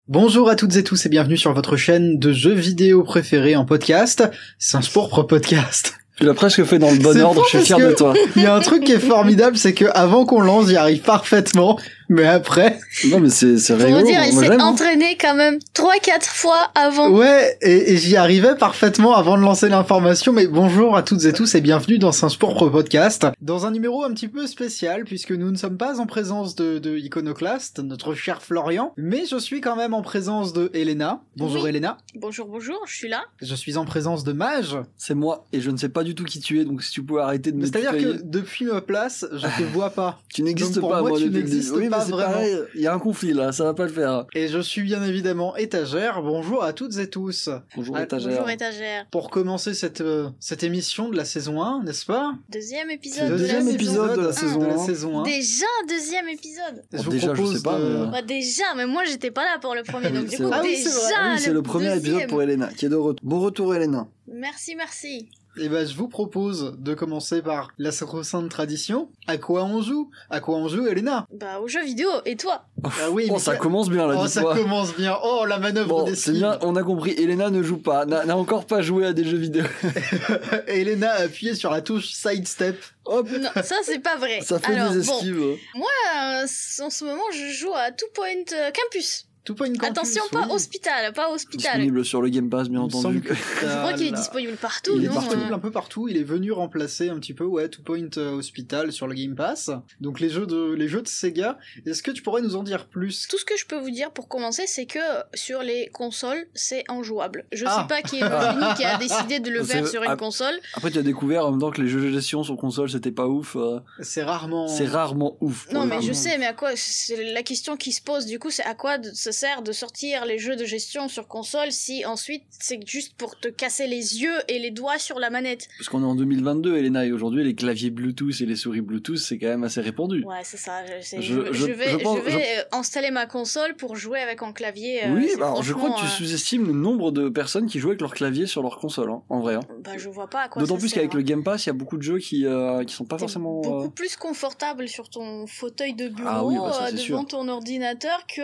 Bonjour à toutes et tous et bienvenue sur votre chaîne de jeux vidéo préférée en podcast, Saint-Spourpre Podcast. Tu l'as presque fait dans le bon ordre, je suis fier de toi. Il y a un truc qui est formidable, c'est que avant qu'on lance, j'y arrive parfaitement, mais après... Non mais c'est rigolo. Faut dire, il s'est j'aime, entraîné quand même 3-4 fois avant. Ouais, et j'y arrivais parfaitement avant de lancer l'information, mais bonjour à toutes et tous et bienvenue dans Saint-Spourpre Podcast. Dans un numéro un petit peu spécial, puisque nous ne sommes pas en présence de Iconoclast, notre cher Florian, mais je suis quand même en présence de Elena. Bonjour Oui. Elena. Bonjour, je suis là. Je suis en présence de Mage. C'est moi, et je ne sais pas du tout qui tu es, donc si tu peux arrêter de me C'est-à-dire tutoyer. que depuis ma place, je te vois pas. Tu n'existes Donc pour pas, moi, tu depuis le n'existes début. Oui, pas mais c'est vraiment. pareil, il y a un conflit là, ça va pas le faire. Et je suis bien évidemment Étagère. Bonjour à toutes et tous. Bonjour Ah, étagère. Bonjour étagère. Pour commencer cette émission de la saison 1, n'est-ce pas? Deuxième épisode Deuxième de la épisode de la saison saison de la 1. saison 1. Déjà deuxième épisode. Je Bon, vous déjà, je propose sais pas, de... mais- Bah déjà, mais moi j'étais pas là pour le premier, donc du C'est coup vrai. Ah oui, c'est vrai. déjà Oui, c'est le premier épisode deuxième. pour Elena, qui est de retour. Bon retour Elena. Merci. Eh ben, je vous propose de commencer par la sacro-sainte tradition. À quoi on joue? À quoi on joue, Elena? Bah aux jeux vidéo, et toi? Ah oui, Oh, mais ça commence bien là, Oh, ça dis-toi. commence bien. Oh, la manœuvre Bon, des c'est bien, on a compris, Elena ne joue pas, n'a encore pas joué à des jeux vidéo. Elena a appuyé sur la touche sidestep. Hop, Non, ça c'est pas vrai. ça fait Alors, des bon, esquives. en ce moment je joue à Two Point Campus. Tout pas une campus, Attention, oui. pas hospital. Disponible sur le Game Pass, bien Il me entendu. semble que Je crois qu'il est là- disponible partout, Il est non disponible un peu partout, il est venu remplacer un petit peu Two Point Hospital sur le Game Pass. Donc les jeux de Sega, est-ce que tu pourrais nous en dire plus? Tout ce que je peux vous dire pour commencer, c'est que sur les consoles, c'est injouable. Je Ah. sais pas qui est le génie qui a décidé de le C'est- faire sur une ah. console. Après, tu as découvert en même temps que les jeux de gestion sur console, c'était pas ouf. C'est rarement... C'est rarement ouf. Non, pour mais le je coup. sais, mais à quoi c'est la question qui se pose du coup, c'est à quoi ça sert de sortir les jeux de gestion sur console si ensuite c'est juste pour te casser les yeux et les doigts sur la manette. Parce qu'on est en 2022, Elena, et aujourd'hui, les claviers Bluetooth et les souris Bluetooth, c'est quand même assez répandu. Ouais, c'est ça. Je vais installer ma console pour jouer avec un clavier. Oui, c'est bah, alors je crois que tu franchement, sous-estimes le nombre de personnes qui jouent avec leur clavier sur leur console, hein, en vrai. Hein. bah je vois pas à quoi D'autant ça plus sert, qu'avec hein. le Game Pass, il y a beaucoup de jeux qui sont pas T'es forcément... beaucoup plus confortable sur ton fauteuil de bureau Ah oui, bah ça, c'est devant sûr. ton ordinateur que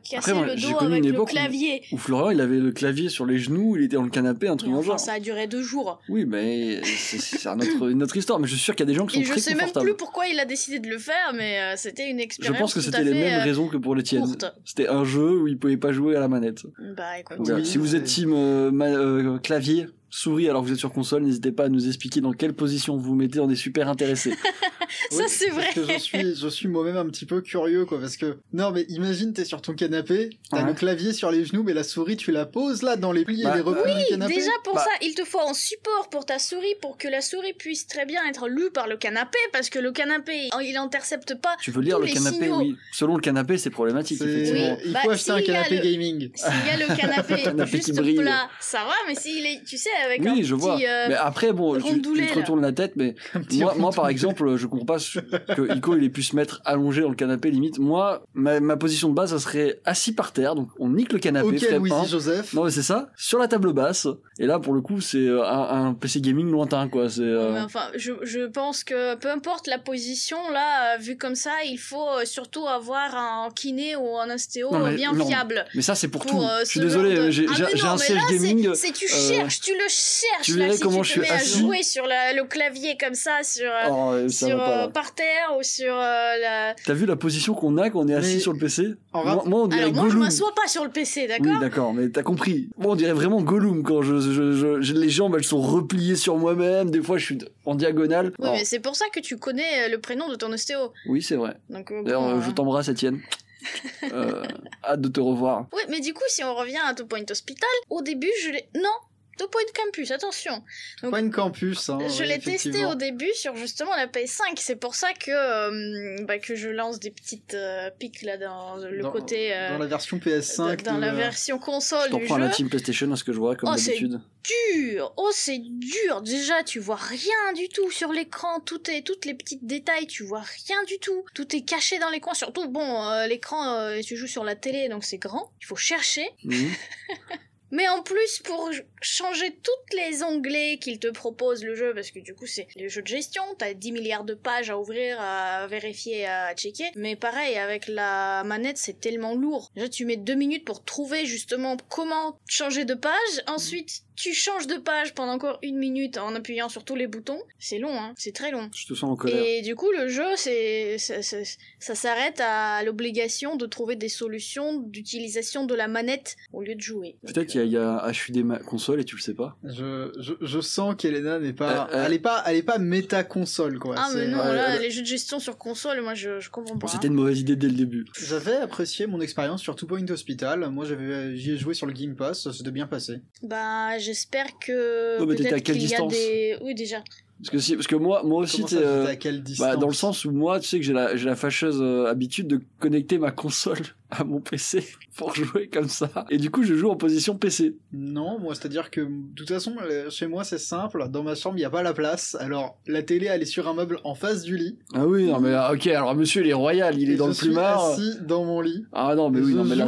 casser Après, moi, le j'ai dos connu avec une le époque clavier. Où Florian, il avait le clavier sur les genoux, il était dans le canapé, un truc Mais dans le enfin, genre. ça a duré 2 jours. Oui, mais c'est une autre histoire, mais je suis sûr qu'il y a des gens qui sont Et je très sais même confortables. plus pourquoi il a décidé de le faire, mais c'était une Je expérience pense que tout c'était à les fait, mêmes raisons que pour les tiennes. courte. C'était un jeu où il pouvait pas jouer à la manette. Bah écoute. Donc, Oui, si vous êtes c'est- team clavier, souris alors que vous êtes sur console, n'hésitez pas à nous expliquer dans quelle position vous vous mettez, on est super intéressés. Ça, c'est vrai. Parce que je suis moi-même un petit peu curieux, quoi, parce que... Non, mais imagine, t'es sur ton canapé, t'as Ouais. le clavier sur les genoux, mais la souris, tu la poses là, dans les plis Bah, et les replis du canapé. Déjà pour Bah. ça, il te faut un support pour ta souris pour que la souris puisse très bien être lue par le canapé parce que le canapé il intercepte pas. Tu veux lire Tous le les canapé, signaux. oui. Selon le canapé, c'est problématique, C'est- effectivement. Oui. Il Bah, faut acheter un s'il y a canapé le- gaming. S'il y a le canapé Canapé qui juste brille. plat, ça va, mais s'il est, tu sais, avec un Oui, je vois. petit Mais après, bon, tu rondoulet, te là. retournes la tête, mais Un petit moi, par rondoulet. exemple, je comprends pas que Ico, il ait pu se mettre allongé dans le canapé, limite. Moi, ma position de base, ça serait assis par terre, donc on nique le canapé, Ok, frère, Louis hein. Joseph. Non, mais c'est ça, sur la table basse. Et là, pour le coup, c'est un PC gaming lointain, quoi. C'est, Mais enfin, je pense que peu importe la position, là, vu comme ça, il faut surtout avoir un kiné ou un ostéo Non, mais bien non. fiable. Mais ça, c'est pour tout. Pour, Je suis ce désolé, genre de- j'ai Ah, mais j'ai non, un mais siège là, gaming. C'est tu cherches, tu le cherches. tu là, verrais si comment tu je te suis mets assis. à jouer sur le clavier comme ça, sur, Oh, ça va pas, là. par terre ou sur la... T'as vu la position qu'on a quand on est assis Mais- sur le PC? En Moi, moi, on dirait Alors moi, je Gollum. m'assois pas sur le PC, Oui, d'accord? d'accord, mais t'as compris. Moi, on dirait vraiment Gollum quand j'ai les jambes, elles sont repliées sur moi-même. Des fois, je suis en diagonale. Oui, Alors, mais c'est pour ça que tu connais le prénom de ton ostéo. oui, c'est vrai. Donc, D'ailleurs, bon, je t'embrasse, Étienne. Hâte de te revoir. Oui, mais du coup, si on revient à Two Point Hospital, au début, je l'ai... Non, Two Point Campus, attention. C'est pas une campus, hein. Je ouais, l'ai testé effectivement. au début sur justement la PS5. C'est pour ça que je lance des petites piques là dans le Dans- côté... Dans la version PS5. dans de- la version console Je t'en du prends à jeu. la team PlayStation à ce que je vois, comme Oh, c'est d'habitude. Dur. Oh, c'est dur. Déjà, tu vois rien du tout sur l'écran. Toutes les petites détails, tu vois rien du tout. Tout est caché dans les coins. Surtout, bon, l'écran, tu joues sur la télé, donc c'est grand. Il faut chercher. Mhm. Mais en plus, pour changer toutes les onglets qu'il te propose le jeu, parce que du coup c'est le jeu de gestion, t'as 10 milliards de pages à ouvrir, à vérifier, à checker. Mais pareil, avec la manette, c'est tellement lourd. Déjà, tu mets 2 minutes pour trouver justement comment changer de page. Ensuite, tu changes de page pendant encore 1 minute en appuyant sur tous les boutons. C'est long, hein. C'est très long. Je te sens en colère. Et du coup, le jeu, ça s'arrête à l'obligation de trouver des solutions d'utilisation de la manette au lieu de jouer. Peut-être qu'il y a HUD console et tu le sais pas. Je sens qu'Elena n'est pas, elle est pas méta console, quoi. Ah, mais non, là, les jeux de gestion sur console, moi, je comprends pas. Bon, c'était une mauvaise idée dès le début. J'avais apprécié mon expérience sur Two Point Hospital. Moi, j'y ai joué sur le Game Pass, ça s'était bien passé. Bah, j'espère que. Oh, mais t'étais à quelle qu'il y a distance des. Oui, déjà. Parce que moi aussi, Comment ça, j'étais à quelle distance dans le sens où moi, tu sais que j'ai la fâcheuse habitude de connecter ma console à mon PC pour jouer comme ça. Et du coup, je joue en position PC. Non, moi, c'est-à-dire que, de toute façon, chez moi, c'est simple. Dans ma chambre, il n'y a pas la place. Alors, la télé, elle est sur un meuble en face du lit. Ah oui, non, mais ok, alors monsieur, il est royal, il est dans le plumard. Je suis assis dans mon lit. Ah non, mais oui, non, mais là,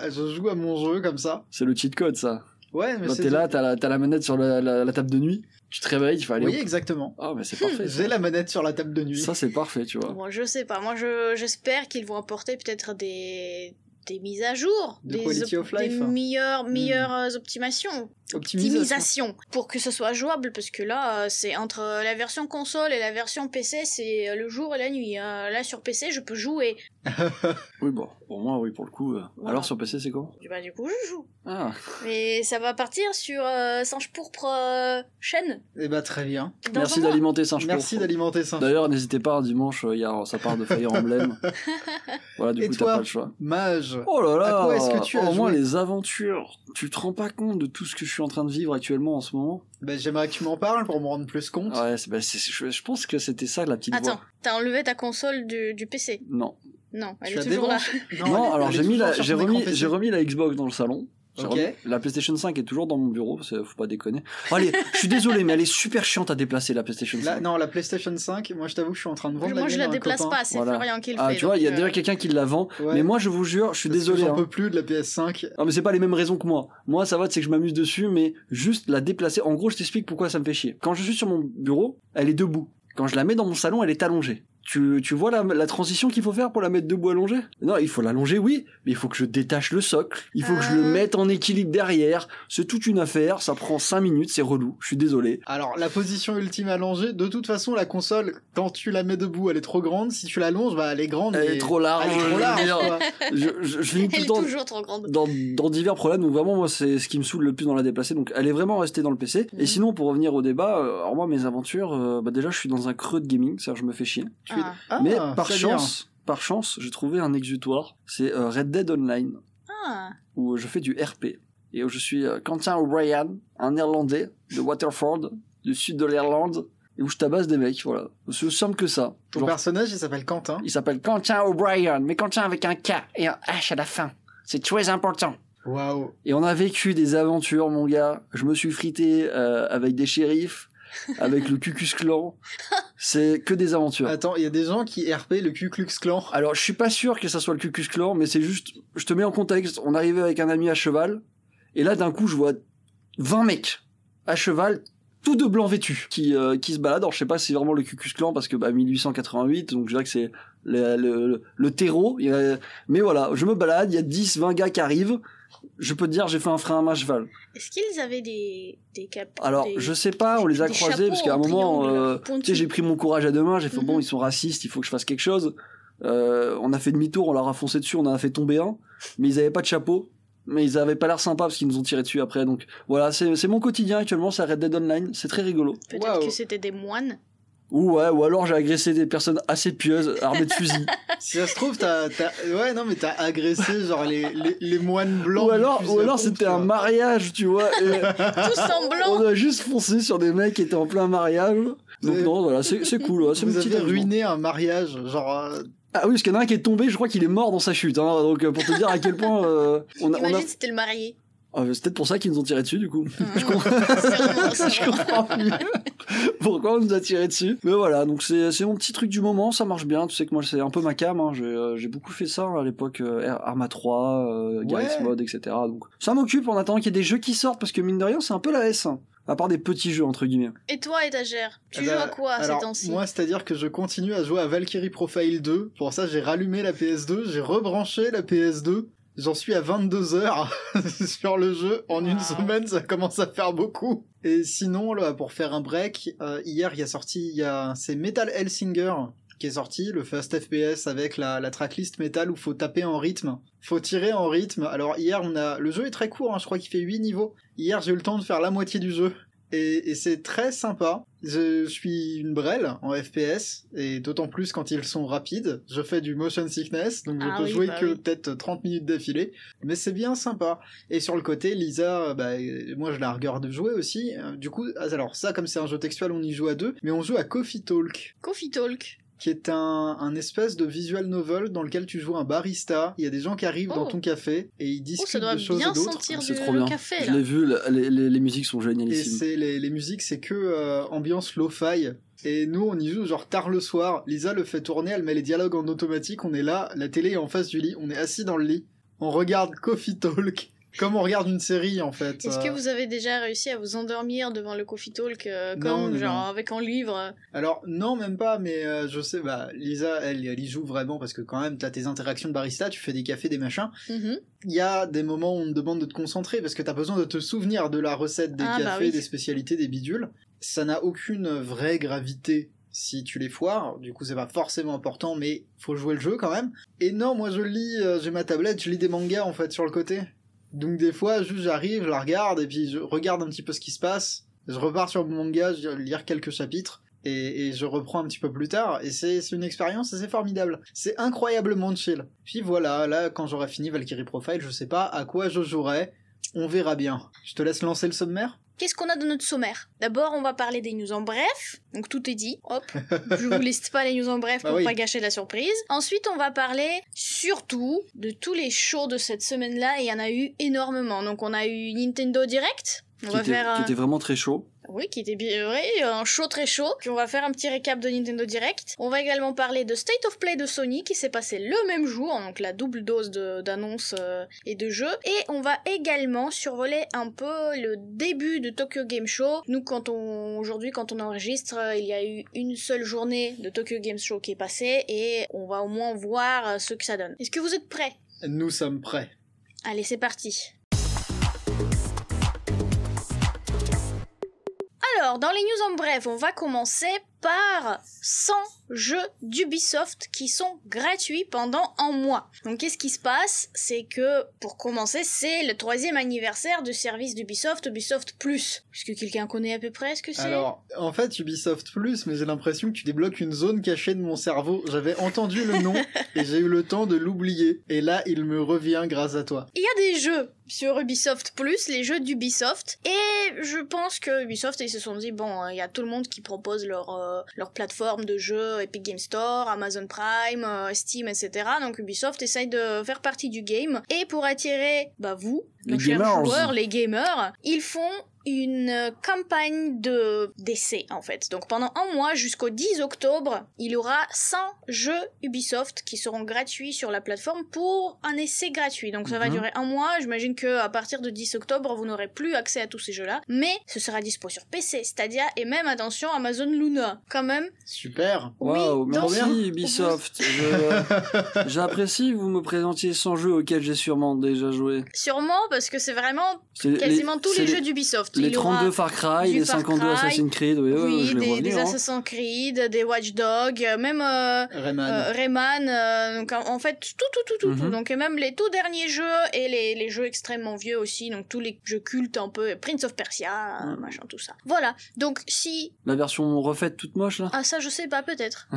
je joue à mon jeu, comme ça. C'est le cheat code, ça. Ouais, mais quand t'es là, t'as la manette sur la table de nuit. Tu te réveilles, tu vas aller. Oui, exactement. Ah, mais c'est parfait. J'ai la manette sur la table de nuit. Ça, c'est parfait, tu vois. Bon, je sais pas. Moi, j'espère qu'ils vont apporter peut-être des mises à jour, des quality of life, des meilleures optimisation pour que ce soit jouable, parce que là c'est entre la version console et la version PC, c'est le jour et la nuit. Là sur PC je peux jouer. Oui, bon, pour moi oui, pour le coup. Voilà. Alors sur PC c'est comment? Bah du coup je joue. Ah. Mais ça va partir sur Singe Pourpre chaîne. Eh bah très bien. Merci d'alimenter Singe Pourpre. Merci d'alimenter Singe Pourpre. D'ailleurs n'hésitez pas, un dimanche ça part de Fire Emblem. Voilà, du coup t'as pas le choix. Mage, oh là là, à quoi est-ce que tu as joué? Moi les aventures, tu te rends pas compte de tout ce que je suis en train de vivre actuellement en ce moment? Bah j'aimerais que tu m'en parles pour me rendre plus compte. Ouais, je pense que c'était ça la petite voix. Attends, t'as enlevé ta console du PC? Non. Non, elle est toujours là. Non, alors j'ai remis la Xbox dans le salon. Okay. La PlayStation 5 est toujours dans mon bureau, faut pas déconner. Oh, allez, je suis désolé, mais elle est super chiante à déplacer, la PlayStation 5. Non, la PlayStation 5, moi je t'avoue que je suis en train de vendre moi je la déplace pas, c'est Florian qui le fait. Ah, tu vois, il y a déjà quelqu'un qui la vend, ouais. Mais moi je vous jure, je suis désolé. J'en peux plus de la PS5. Non, mais c'est pas les mêmes raisons que moi. Moi, ça va, c'est que je m'amuse dessus, mais juste la déplacer. En gros, je t'explique pourquoi ça me fait chier. Quand je suis sur mon bureau, elle est debout. Quand je la mets dans mon salon, elle est allongée. Tu vois la transition qu'il faut faire pour la mettre debout allongée? Non, il faut l'allonger, oui, mais il faut que je détache le socle, il faut que je le mette en équilibre derrière, c'est toute une affaire, ça prend 5 minutes, c'est relou, je suis désolé. Alors, la position ultime allongée, de toute façon, la console, quand tu la mets debout, elle est trop grande, si tu l'allonges, bah, elle est grande. Elle est trop large. Elle est trop large, je finis tout le temps toujours trop grande. Dans divers problèmes, donc vraiment, moi, c'est ce qui me saoule le plus dans la déplacer, donc elle est vraiment restée dans le PC. Et sinon, pour revenir au débat, alors moi, mes aventures, déjà, je suis dans un creux de gaming, c'est-à-dire je me fais chier. Mais par chance, j'ai trouvé un exutoire. C'est Red Dead Online, où je fais du RP et où je suis Quentin O'Brien, un Néerlandais de Waterford, du sud de l'Irlande, et où je tabasse des mecs. Voilà, c'est aussi simple que ça. Ton personnage, il s'appelle Quentin. Il s'appelle Quentin O'Brien, mais Quentin avec un K et un H à la fin. C'est très important. Waouh. Et on a vécu des aventures, mon gars. Je me suis frité avec des shérifs. Avec le Ku Klux Klan, c'est que des aventures. Attends, il y a des gens qui RP le Ku Klux Klan. Alors, je suis pas sûr que ça soit le Ku Klux Klan, mais c'est juste, je te mets en contexte, on arrivait avec un ami à cheval, et là, d'un coup, je vois 20 mecs à cheval, tous de blanc vêtus, qui se baladent. Alors, je sais pas si c'est vraiment le Ku Klux Klan, parce que 1888, donc je dirais que c'est le terreau, mais voilà, je me balade, il y a 10-20 gars qui arrivent. Je peux te dire, j'ai fait un frein à ma cheval. Est-ce qu'ils avaient des capes? Alors, je sais pas, on les a croisés, parce qu'à un moment, tu sais, j'ai pris mon courage à deux mains, j'ai fait, bon, ils sont racistes, il faut que je fasse quelque chose. On a fait demi-tour, on leur a foncé dessus, on en a fait tomber un, mais ils avaient pas de chapeau, mais ils avaient pas l'air sympas parce qu'ils nous ont tiré dessus après, donc voilà, c'est mon quotidien actuellement, c'est Red Dead Online, c'est très rigolo. Peut-être que c'était des moines. Ou alors j'ai agressé des personnes assez pieuses, armées de fusils. Si ça se trouve, t'as agressé genre les moines blancs. Ou alors c'était un mariage, tu vois. Et tous en blanc. On a juste foncé sur des mecs qui étaient en plein mariage. Donc non, voilà, c'est cool. Ouais, vous avez ruiné un mariage, genre. Ah oui, parce qu'il y en a un qui est tombé, je crois qu'il est mort dans sa chute. Hein, donc pour te dire à quel point Imagine c'était le marié. C'est peut-être pour ça qu'ils nous ont tiré dessus, du coup. Je comprends. Je comprends mieux. Pourquoi on nous a tiré dessus? Mais voilà, donc c'est mon petit truc du moment, ça marche bien. Tu sais que moi c'est un peu ma cam, hein. J'ai beaucoup fait ça à l'époque, Arma 3, Garry's Mod, etc. Donc ça m'occupe en attendant qu'il y ait des jeux qui sortent, parce que mine de rien c'est un peu la S, hein. À part des petits jeux entre guillemets. Et toi, étagère, tu joues à quoi ces temps-ci? Moi, c'est-à-dire que je continue à jouer à Valkyrie Profile 2. Pour ça, j'ai rallumé la PS2, j'ai rebranché la PS2. J'en suis à 22 heures sur le jeu. En une semaine, ça commence à faire beaucoup. Et sinon, là, pour faire un break, hier, c'est Metal Hellsinger qui est sorti, le Fast FPS avec la tracklist métal où faut taper en rythme. Faut tirer en rythme. Alors hier, le jeu est très court, hein, je crois qu'il fait 8 niveaux. Hier, j'ai eu le temps de faire la moitié du jeu. Et c'est très sympa. Je suis une brêle en FPS, et d'autant plus quand ils sont rapides. Je fais du motion sickness, donc je peux jouer peut-être 30 minutes d'affilée. Mais c'est bien sympa. Et sur le côté, Lisa, moi je la regarde jouer aussi. Du coup, alors ça, comme c'est un jeu textuel, on y joue à deux, mais on joue à Coffee Talk. Coffee Talk, qui est un espèce de visual novel dans lequel tu joues un barista. Il y a des gens qui arrivent dans ton café et ils discutent de choses et d'autres. Ça doit bien sentir c'est trop bien. Café, là. Je l'ai vu, les musiques sont génialissimes. Et les musiques, c'est que ambiance lo-fi. Et nous, on y joue genre tard le soir. Lisa le fait tourner, elle met les dialogues en automatique. On est là, la télé est en face du lit. On est assis dans le lit. On regarde Coffee Talk. Comme on regarde une série, en fait. Est-ce que vous avez déjà réussi à vous endormir devant le Coffee Talk, non. Avec un livre? Alors, non, même pas, mais je sais, Lisa, elle y joue vraiment, parce que quand même, t'as tes interactions de barista, tu fais des cafés, des machins. Il y a des moments où on te demande de te concentrer, parce que t'as besoin de te souvenir de la recette des cafés, des spécialités, des bidules. Ça n'a aucune vraie gravité si tu les foires, du coup c'est pas forcément important, mais faut jouer le jeu quand même. Et non, moi je lis, j'ai ma tablette, je lis des mangas en fait sur le côté. Donc des fois, juste j'arrive, je la regarde, et puis je regarde un petit peu ce qui se passe, je repars sur mon manga, je vais lire quelques chapitres, et je reprends un petit peu plus tard, et c'est une expérience assez formidable. C'est incroyablement chill. Puis voilà, là, quand j'aurai fini Valkyrie Profile, je sais pas à quoi je jouerai, on verra bien. Je te laisse lancer le sommaire ? Qu'est-ce qu'on a dans notre sommaire? D'abord, on va parler des news en bref. Donc tout est dit. Hop. Je vous liste pas les news en bref pour pas gâcher la surprise. Ensuite, on va parler surtout de tous les shows de cette semaine-là. Et il y en a eu énormément. Donc on a eu Nintendo Direct. Qui était vraiment très chaud. Oui, qui était bien vrai, un show très chaud. Puis on va faire un petit récap de Nintendo Direct. On va également parler de State of Play de Sony qui s'est passé le même jour, donc la double dose d'annonces et de jeux. Et on va également survoler un peu le début de Tokyo Game Show. Nous, aujourd'hui, quand on enregistre, il y a eu une seule journée de Tokyo Game Show qui est passée et on va au moins voir ce que ça donne. Est-ce que vous êtes prêts? Nous sommes prêts. Allez, c'est parti. Alors, dans les news en bref, on va commencer par 100 jeux d'Ubisoft qui sont gratuits pendant un mois. Donc qu'est-ce qui se passe? C'est que, pour commencer, c'est le 3e anniversaire du service d'Ubisoft, Ubisoft Plus. Est-ce que quelqu'un connaît à peu près ce que c'est? Alors, en fait, Ubisoft Plus, mais j'ai l'impression que tu débloques une zone cachée de mon cerveau. J'avais entendu le nom et j'ai eu le temps de l'oublier. Et là, il me revient grâce à toi. Il y a des jeux sur Ubisoft Plus, les jeux d'Ubisoft, et je pense que Ubisoft, ils se sont dit, bon, il y a tout le monde qui propose leur plateforme de jeux, Epic Game Store, Amazon Prime, Steam, etc. Donc Ubisoft essaye de faire partie du game, et pour attirer, vous, les gamers, joueurs, les gamers, ils font une campagne d'essai en fait. Donc pendant un mois jusqu'au 10 octobre, il y aura 100 jeux Ubisoft qui seront gratuits sur la plateforme pour un essai gratuit. Donc ça va durer un mois. J'imagine que à partir de 10 octobre, vous n'aurez plus accès à tous ces jeux-là, mais ce sera dispo sur PC, Stadia et même attention Amazon Luna quand même. Super. Waouh, merci Ubisoft. J'apprécie que vous me présentiez 100 jeux auxquels j'ai sûrement déjà joué. Sûrement parce que c'est vraiment quasiment tous les jeux d'Ubisoft. Les 32 Far Cry, les 52 Assassin's Creed, oui, des Assassin's Creed, des Watch Dogs, même Rayman, donc en fait tout. Donc même les tout derniers jeux et les jeux extrêmement vieux aussi, donc tous les jeux cultes un peu, Prince of Persia, machin tout ça. Voilà. Donc si la version refaite toute moche là. Ah ça je sais pas peut-être.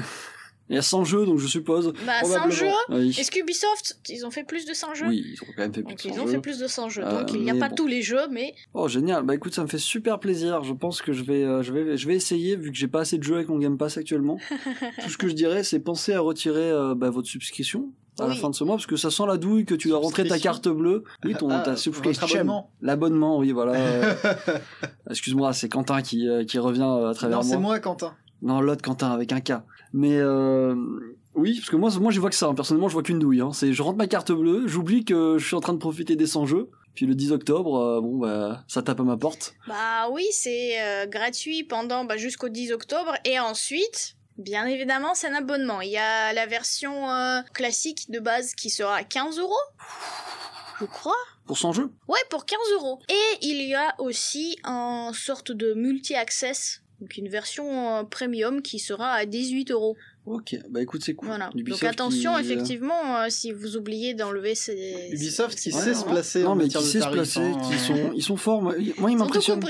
Il y a 100 jeux, donc je suppose. 100 jeux. Oui. Est-ce qu'Ubisoft, ils ont fait plus de 100 jeux? Oui, ils ont quand même fait plus de 100 jeux. Ils ont fait plus de 100 jeux, donc il n'y a pas tous les jeux, mais... Oh, génial. Bah écoute, ça me fait super plaisir. Je pense que je vais essayer, vu que j'ai pas assez de jeux avec mon Game Pass actuellement. Tout ce que je dirais, c'est penser à retirer votre subscription. à la fin de ce mois, parce que ça sent la douille que tu dois rentrer ta carte bleue. Oui, ta abonnement. L'abonnement, oui, voilà. Excuse-moi, c'est Quentin qui revient à travers moi. Non, c'est moi, Quentin. Non, l'autre Quentin, avec un K. Mais oui, parce que moi je vois que ça, hein. Personnellement, je vois qu'une douille. Hein. Je rentre ma carte bleue, j'oublie que je suis en train de profiter des 100 jeux. Puis le 10 octobre, ça tape à ma porte. Bah oui, c'est gratuit pendant jusqu'au 10 octobre. Et ensuite, bien évidemment, c'est un abonnement. Il y a la version classique de base qui sera à 15€, je crois. Pour 100 jeux ? Ouais, pour 15€. Et il y a aussi une sorte de multi-access, donc une version premium qui sera à 18€. Ok, bah écoute, c'est cool. Voilà. Donc attention, effectivement, si vous oubliez d'enlever ces... Ubisoft qui sait se placer en matière de tarifs. Ils sont forts. Moi, ils m'impressionnent.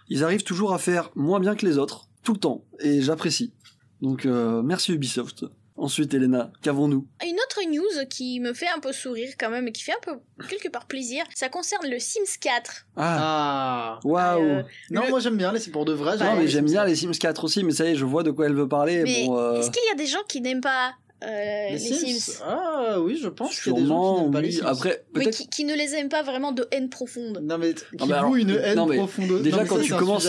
Ils arrivent toujours à faire moins bien que les autres, tout le temps, et j'apprécie. Donc merci Ubisoft. Ensuite, Elena, qu'avons-nous ? Une autre news qui me fait un peu sourire quand même et qui fait un peu quelque part plaisir, ça concerne le Sims 4. Ah, waouh. Non, moi j'aime bien les pour de vrai. Non, mais j'aime bien les Sims 4 aussi, mais ça y est, je vois de quoi elle veut parler. Mais est-ce qu'il y a des gens qui n'aiment pas les Sims? Ah oui, je pense qu'il y a des gens qui n'aiment pas les Sims. Après, mais qui ne les aiment pas vraiment de haine profonde. Non mais qui vouent une haine profonde. Déjà quand tu commences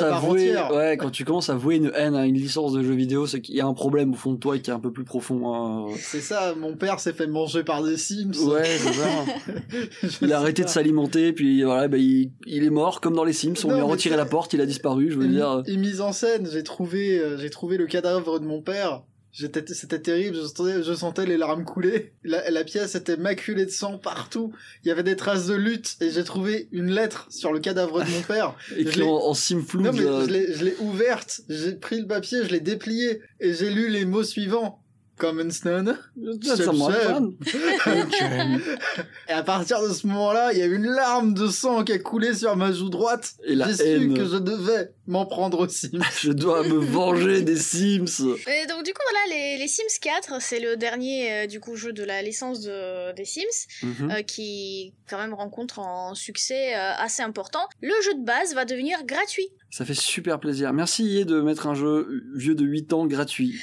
à vouer une haine à une licence de jeu vidéo, c'est qu'il y a un problème au fond de toi qui est un peu plus profond. C'est ça, mon père s'est fait manger par des Sims. Ouais, c'est ça. Il a arrêté de s'alimenter, puis voilà, il est mort comme dans les Sims. On lui a retiré la porte, il a disparu. Je veux dire. Et mise en scène, j'ai trouvé le cadavre de mon père. C'était terrible, je sentais les larmes couler. La pièce était maculée de sang partout. Il y avait des traces de lutte et j'ai trouvé une lettre sur le cadavre de mon père. Écrit en simfloud. Non mais je l'ai ouverte, j'ai pris le papier, je l'ai déplié et j'ai lu les mots suivants. Common Stone. Et à partir de ce moment-là, il y a une larme de sang qui a coulé sur ma joue droite. Et j'ai su que je devais m'en prendre aux Sims. Je dois me venger des Sims. Et donc du coup voilà, les Sims 4, c'est le dernier du coup jeu de la licence des Sims qui quand même rencontre un succès assez important. Le jeu de base va devenir gratuit. Ça fait super plaisir. Merci EA de mettre un jeu vieux de 8 ans gratuit.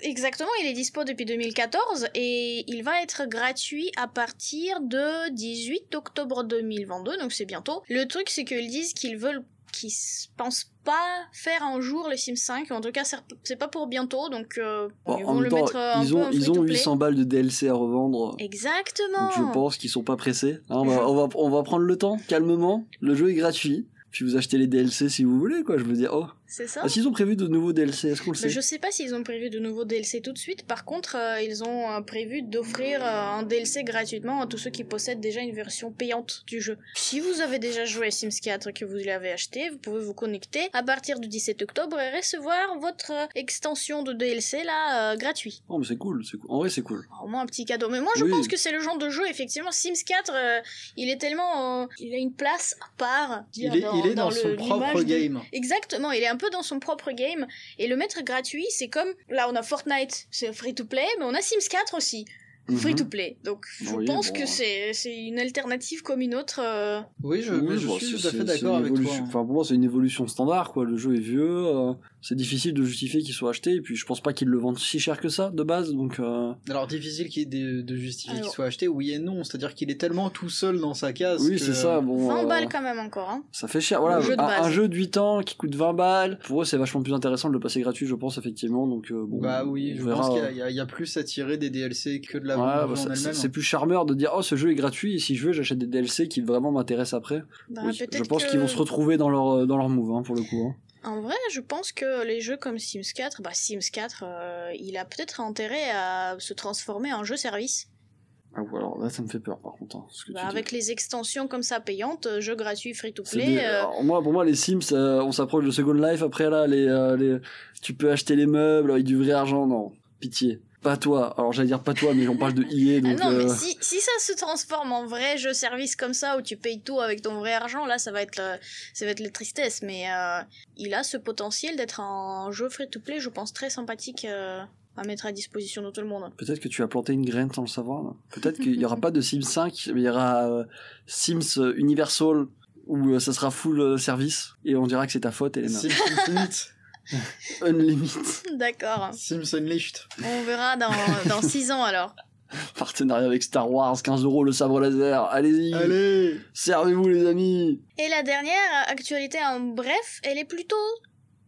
Exactement, il est dispo depuis 2014 et il va être gratuit à partir de 18 octobre 2022, donc c'est bientôt. Le truc, c'est qu'ils disent qu'ils pensent pas faire un jour le Sims 5, en tout cas c'est pas pour bientôt, donc ils vont le mettre un peu en ils ont 800 balles de DLC à revendre. Exactement. Donc je pense qu'ils sont pas pressés. Hein, on va prendre le temps, calmement. Le jeu est gratuit. Puis vous achetez les DLC si vous voulez, quoi. Je veux dire, C'est ça. Est-ce qu'ils ont prévu de nouveaux DLC? Est-ce qu'on le sait? Je sais pas s'ils ont prévu de nouveaux DLC tout de suite. Par contre, ils ont prévu d'offrir un DLC gratuitement à tous ceux qui possèdent déjà une version payante du jeu. Si vous avez déjà joué à Sims 4 et que vous l'avez acheté, vous pouvez vous connecter à partir du 17 octobre et recevoir votre extension de DLC là gratuit. Oh mais c'est cool. En vrai c'est cool. Au moins un petit cadeau. Mais moi je pense que c'est le genre de jeu, effectivement, Sims 4, il est tellement... il a une place à part. Il est dans son propre game. Exactement, il est un peu dans son propre game, et le mettre gratuit, c'est comme là on a Fortnite, c'est free to play, mais on a Sims 4 aussi free to play, donc je pense que c'est une alternative comme une autre. Oui, je suis tout à fait d'accord avec toi. Enfin pour moi c'est une évolution standard, quoi. Le jeu est vieux, c'est difficile de justifier qu'il soit acheté, et puis je pense pas qu'ils le vendent si cher que ça de base, donc alors difficile de justifier qu'il soit acheté, oui et non, c'est-à-dire qu'il est tellement tout seul dans sa case. Oui, c'est ça. 20 balles quand même encore, hein. Ça fait cher, voilà. Un jeu de 8 ans qui coûte 20 balles, pour eux c'est vachement plus intéressant de le passer gratuit, je pense, effectivement, donc bah oui, je pense qu'il y a plus à tirer des DLC que de la c'est plus charmeur de dire ce jeu est gratuit et si je veux j'achète des DLC qui vraiment m'intéressent après. Je pense qu'ils vont se retrouver dans leur move, hein, pour le coup, hein. En vrai, je pense que les jeux comme Sims 4, il a peut-être intérêt à se transformer en jeu service. Ah ouais, alors là ça me fait peur par contre, hein, avec les extensions comme ça payantes, jeux gratuits free to play. Pour moi les Sims, on s'approche de Second Life. Après là tu peux acheter les meubles avec du vrai argent, non, pitié. Pas toi, alors j'allais dire pas toi, mais on parle de EA, donc... Ah non, mais si ça se transforme en vrai jeu service comme ça, où tu payes tout avec ton vrai argent, là ça va être la tristesse, mais il a ce potentiel d'être un jeu free-to-play, je pense, très sympathique à mettre à disposition de tout le monde. Peut-être que tu as planté une graine sans le savoir, là. Peut-être qu'il y aura pas de Sims 5, mais il y aura Sims Universal, où ça sera full service, et on dira que c'est ta faute, Elena. Sims Infinite. Unlimited. D'accord. Sims Unleashed. On verra dans 6 ans alors. Partenariat avec Star Wars, 15 € le sabre laser, allez-y. Allez. Servez-vous les amis. Et la dernière actualité en bref, elle est plutôt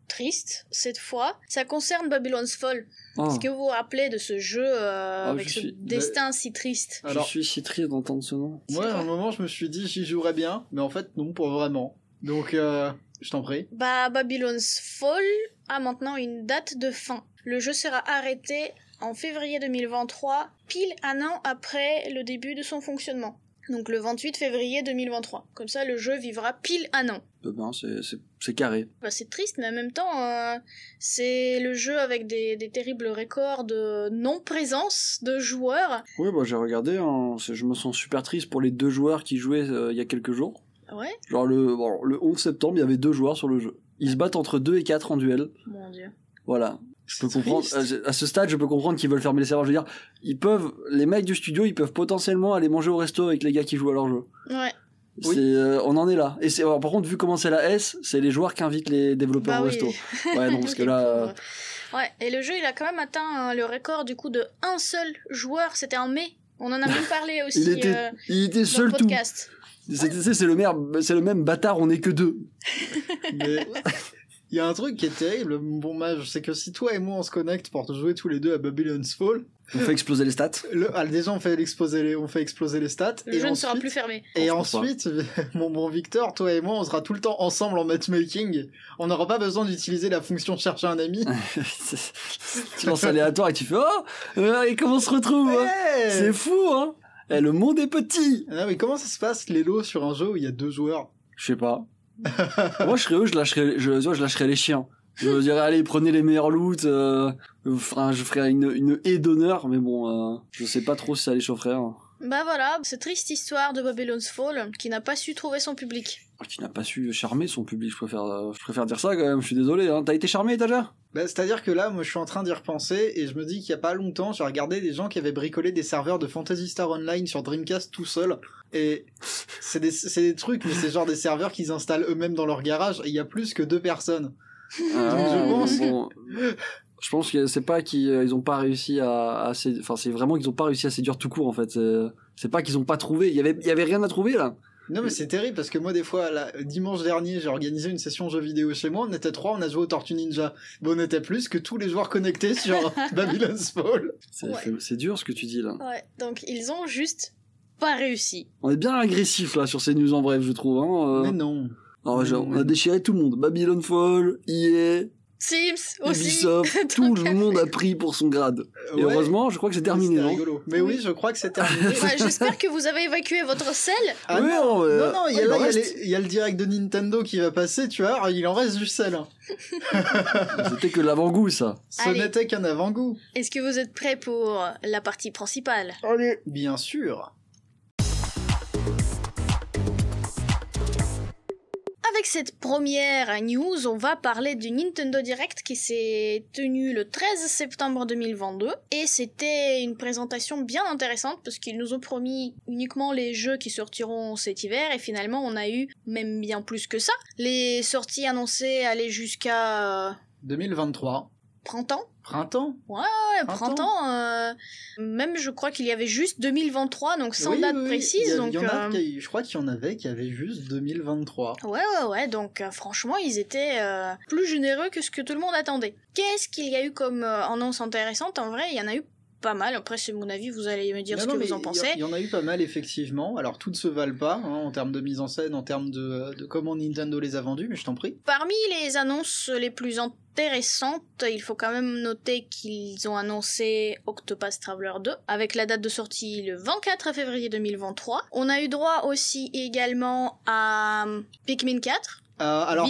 triste cette fois. Ça concerne Babylon's Fall. Est-ce que vous vous rappelez de ce jeu avec ce destin si triste? Alors, je suis si triste d'entendre ce nom. Moi, à un moment, je me suis dit j'y jouerais bien, mais en fait, non, pas vraiment. Donc, je t'en prie. Babylon's Fall a maintenant une date de fin. Le jeu sera arrêté en février 2023, pile un an après le début de son fonctionnement. Donc le 28 février 2023. Comme ça, le jeu vivra pile un an. Ben, c'est carré. C'est triste, mais en même temps, c'est le jeu avec des terribles records de non-présence de joueurs. Oui, j'ai regardé, hein, je me sens super triste pour les 2 joueurs qui jouaient il y a quelques jours. Ouais. Genre le 11 septembre, il y avait 2 joueurs sur le jeu. Ils se battent entre 2 et 4 en duel. Mon Dieu. Voilà. Je peux comprendre, à ce stade, je peux comprendre qu'ils veulent fermer les serveurs. Je veux dire, les mecs du studio, ils peuvent potentiellement aller manger au resto avec les gars qui jouent à leur jeu. Ouais. Oui. On en est là. Et alors, par contre, vu comment c'est la S, c'est les joueurs qui invitent les développeurs au resto. Ouais, non, parce que là. Ouais, et le jeu, il a quand même atteint le record du coup de un seul joueur. C'était en mai. On en a même parlé aussi. il était seul dans le podcast. Tout. C'est le même bâtard, on est que 2. Mais il y a un truc qui est terrible, bon Mage, c'est que si toi et moi on se connecte pour jouer tous les deux à Babylon's Fall, on fait exploser les stats. Déjà on fait exploser les stats. Le jeu ne sera plus fermé. Et ensuite, mon bon Victor, toi et moi, on sera tout le temps ensemble en matchmaking. On n'aura pas besoin d'utiliser la fonction chercher un ami. Tu lances aléatoire et tu fais et comment on se retrouve hey C'est fou, hein. Le monde est petit. Ah mais comment ça se passe les lots sur un jeu où il y a 2 joueurs? Je sais pas. Moi je serais eux, je lâcherais les chiens. Je dirais allez, prenez les meilleurs loots, je ferais une haie d'honneur, mais bon, je sais pas trop si ça les chaufferait. Hein. Voilà, cette triste histoire de Babylon's Fall qui n'a pas su trouver son public. Qui n'a pas su charmer son public, je préfère dire ça quand même, je suis désolé. Hein. T'as été charmé, Taja? C'est-à-dire que là, moi, je suis en train d'y repenser et je me dis qu'il y a pas longtemps, j'ai regardé des gens qui avaient bricolé des serveurs de Phantasy Star Online sur Dreamcast tout seul. Et c'est des trucs, mais c'est genre des serveurs qu'ils installent eux-mêmes dans leur garage et il y a plus que 2 personnes. Donc je pense que c'est pas qu'ils ont pas réussi c'est vraiment qu'ils ont pas réussi à séduire tout court en fait. C'est pas qu'ils ont pas trouvé. Il y avait rien à trouver là. Non mais c'est terrible parce que moi des fois dimanche dernier j'ai organisé une session jeux vidéo chez moi, on était 3, on a joué au Tortue Ninja, mais on était plus que tous les joueurs connectés sur Babylon's Fall. C'est dur ce que tu dis là. Ouais, donc ils ont juste pas réussi. On est bien agressif là sur ces news en bref je trouve. Hein, Mais non. On a déchiré tout le monde. Babylon Fall, EA, Sims aussi. Ubisoft, tout le monde a pris pour son grade. Et heureusement, je crois que c'est terminé. C'était rigolo. Mais oui, je crois que c'est terminé. J'espère que vous avez évacué votre sel. Ah non, non, il y a le direct de Nintendo qui va passer, tu vois, il en reste du sel. C'était que l'avant-goût, ça. Ce n'était qu'un avant-goût. Est-ce que vous êtes prêts pour la partie principale? Allez, bien sûr. Avec cette première news, on va parler du Nintendo Direct qui s'est tenu le 13 septembre 2022 et c'était une présentation bien intéressante parce qu'ils nous ont promis uniquement les jeux qui sortiront cet hiver et finalement on a eu même bien plus que ça. Les sorties annoncées allaient jusqu'à 2023. Printemps. Ouais, printemps. Même je crois qu'il y avait juste 2023, donc sans date précise. Je crois qu'il y en avait qui avaient juste 2023. Ouais, donc franchement, ils étaient plus généreux que ce que tout le monde attendait. Qu'est-ce qu'il y a eu comme annonce intéressante? En vrai, il y en a eu pas mal. Après, c'est mon avis, vous allez me dire ce que vous en pensez. Il y en a eu pas mal, effectivement. Alors, toutes se valent pas, hein, en termes de mise en scène, en termes de comment Nintendo les a vendus, mais je t'en prie. Parmi les annonces les plus intéressantes, il faut quand même noter qu'ils ont annoncé Octopath Traveler 2, avec la date de sortie le 24 février 2023. On a eu droit aussi également à Pikmin 4. Alors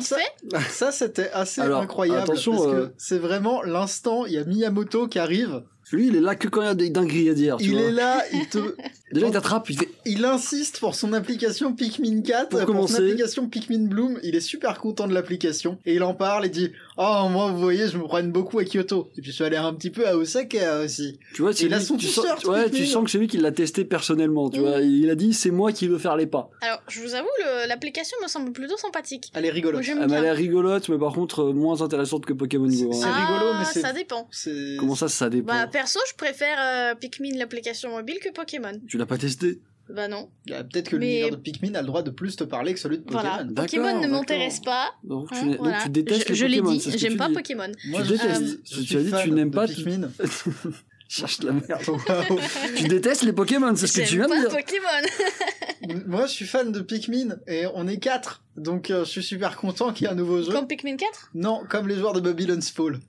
ça c'était assez incroyable, attention, parce que c'est vraiment l'instant, il y a Miyamoto qui arrive Lui, il est là que quand il y a des dingueries à dire. Il est là, Déjà, il t'attrape, il insiste pour son application Pikmin 4, pour son application Pikmin Bloom. Il est super content de l'application et il en parle et dit oh moi vous voyez je me promène beaucoup à Kyoto et puis je suis allé un petit peu à Osaka aussi. Tu vois, il a son t-shirt. Ouais, tu sens que c'est lui qui l'a testé personnellement. Tu vois, il a dit c'est moi qui veux faire les pas. Alors je vous avoue l'application me semble plutôt sympathique. Elle est rigolote. Elle a l'air rigolote mais par contre moins intéressante que Pokémon Go. C'est rigolo mais ça dépend. Comment ça dépend? Bah perso je préfère Pikmin l'application mobile que Pokémon. Tu l'as pas testé? Bah non. Peut-être que l'univers de Pikmin a le droit de plus te parler que celui de Pokémon. Voilà. Pokémon ne m'intéresse pas. Donc tu détestes les Pokémon. Je l'ai dit, j'aime pas Pokémon. Moi, tu détestes. Tu as dit tu n'aimes pas Pikmin. Cherche la merde. Wow. Tu détestes les Pokémon, c'est ce que tu viens de dire. J'aime pas Pokémon. Moi, je suis fan de Pikmin et on est 4. Donc je suis super content qu'il y ait un nouveau jeu. Comme Pikmin 4 ? Non, comme les joueurs de Babylon's Fall.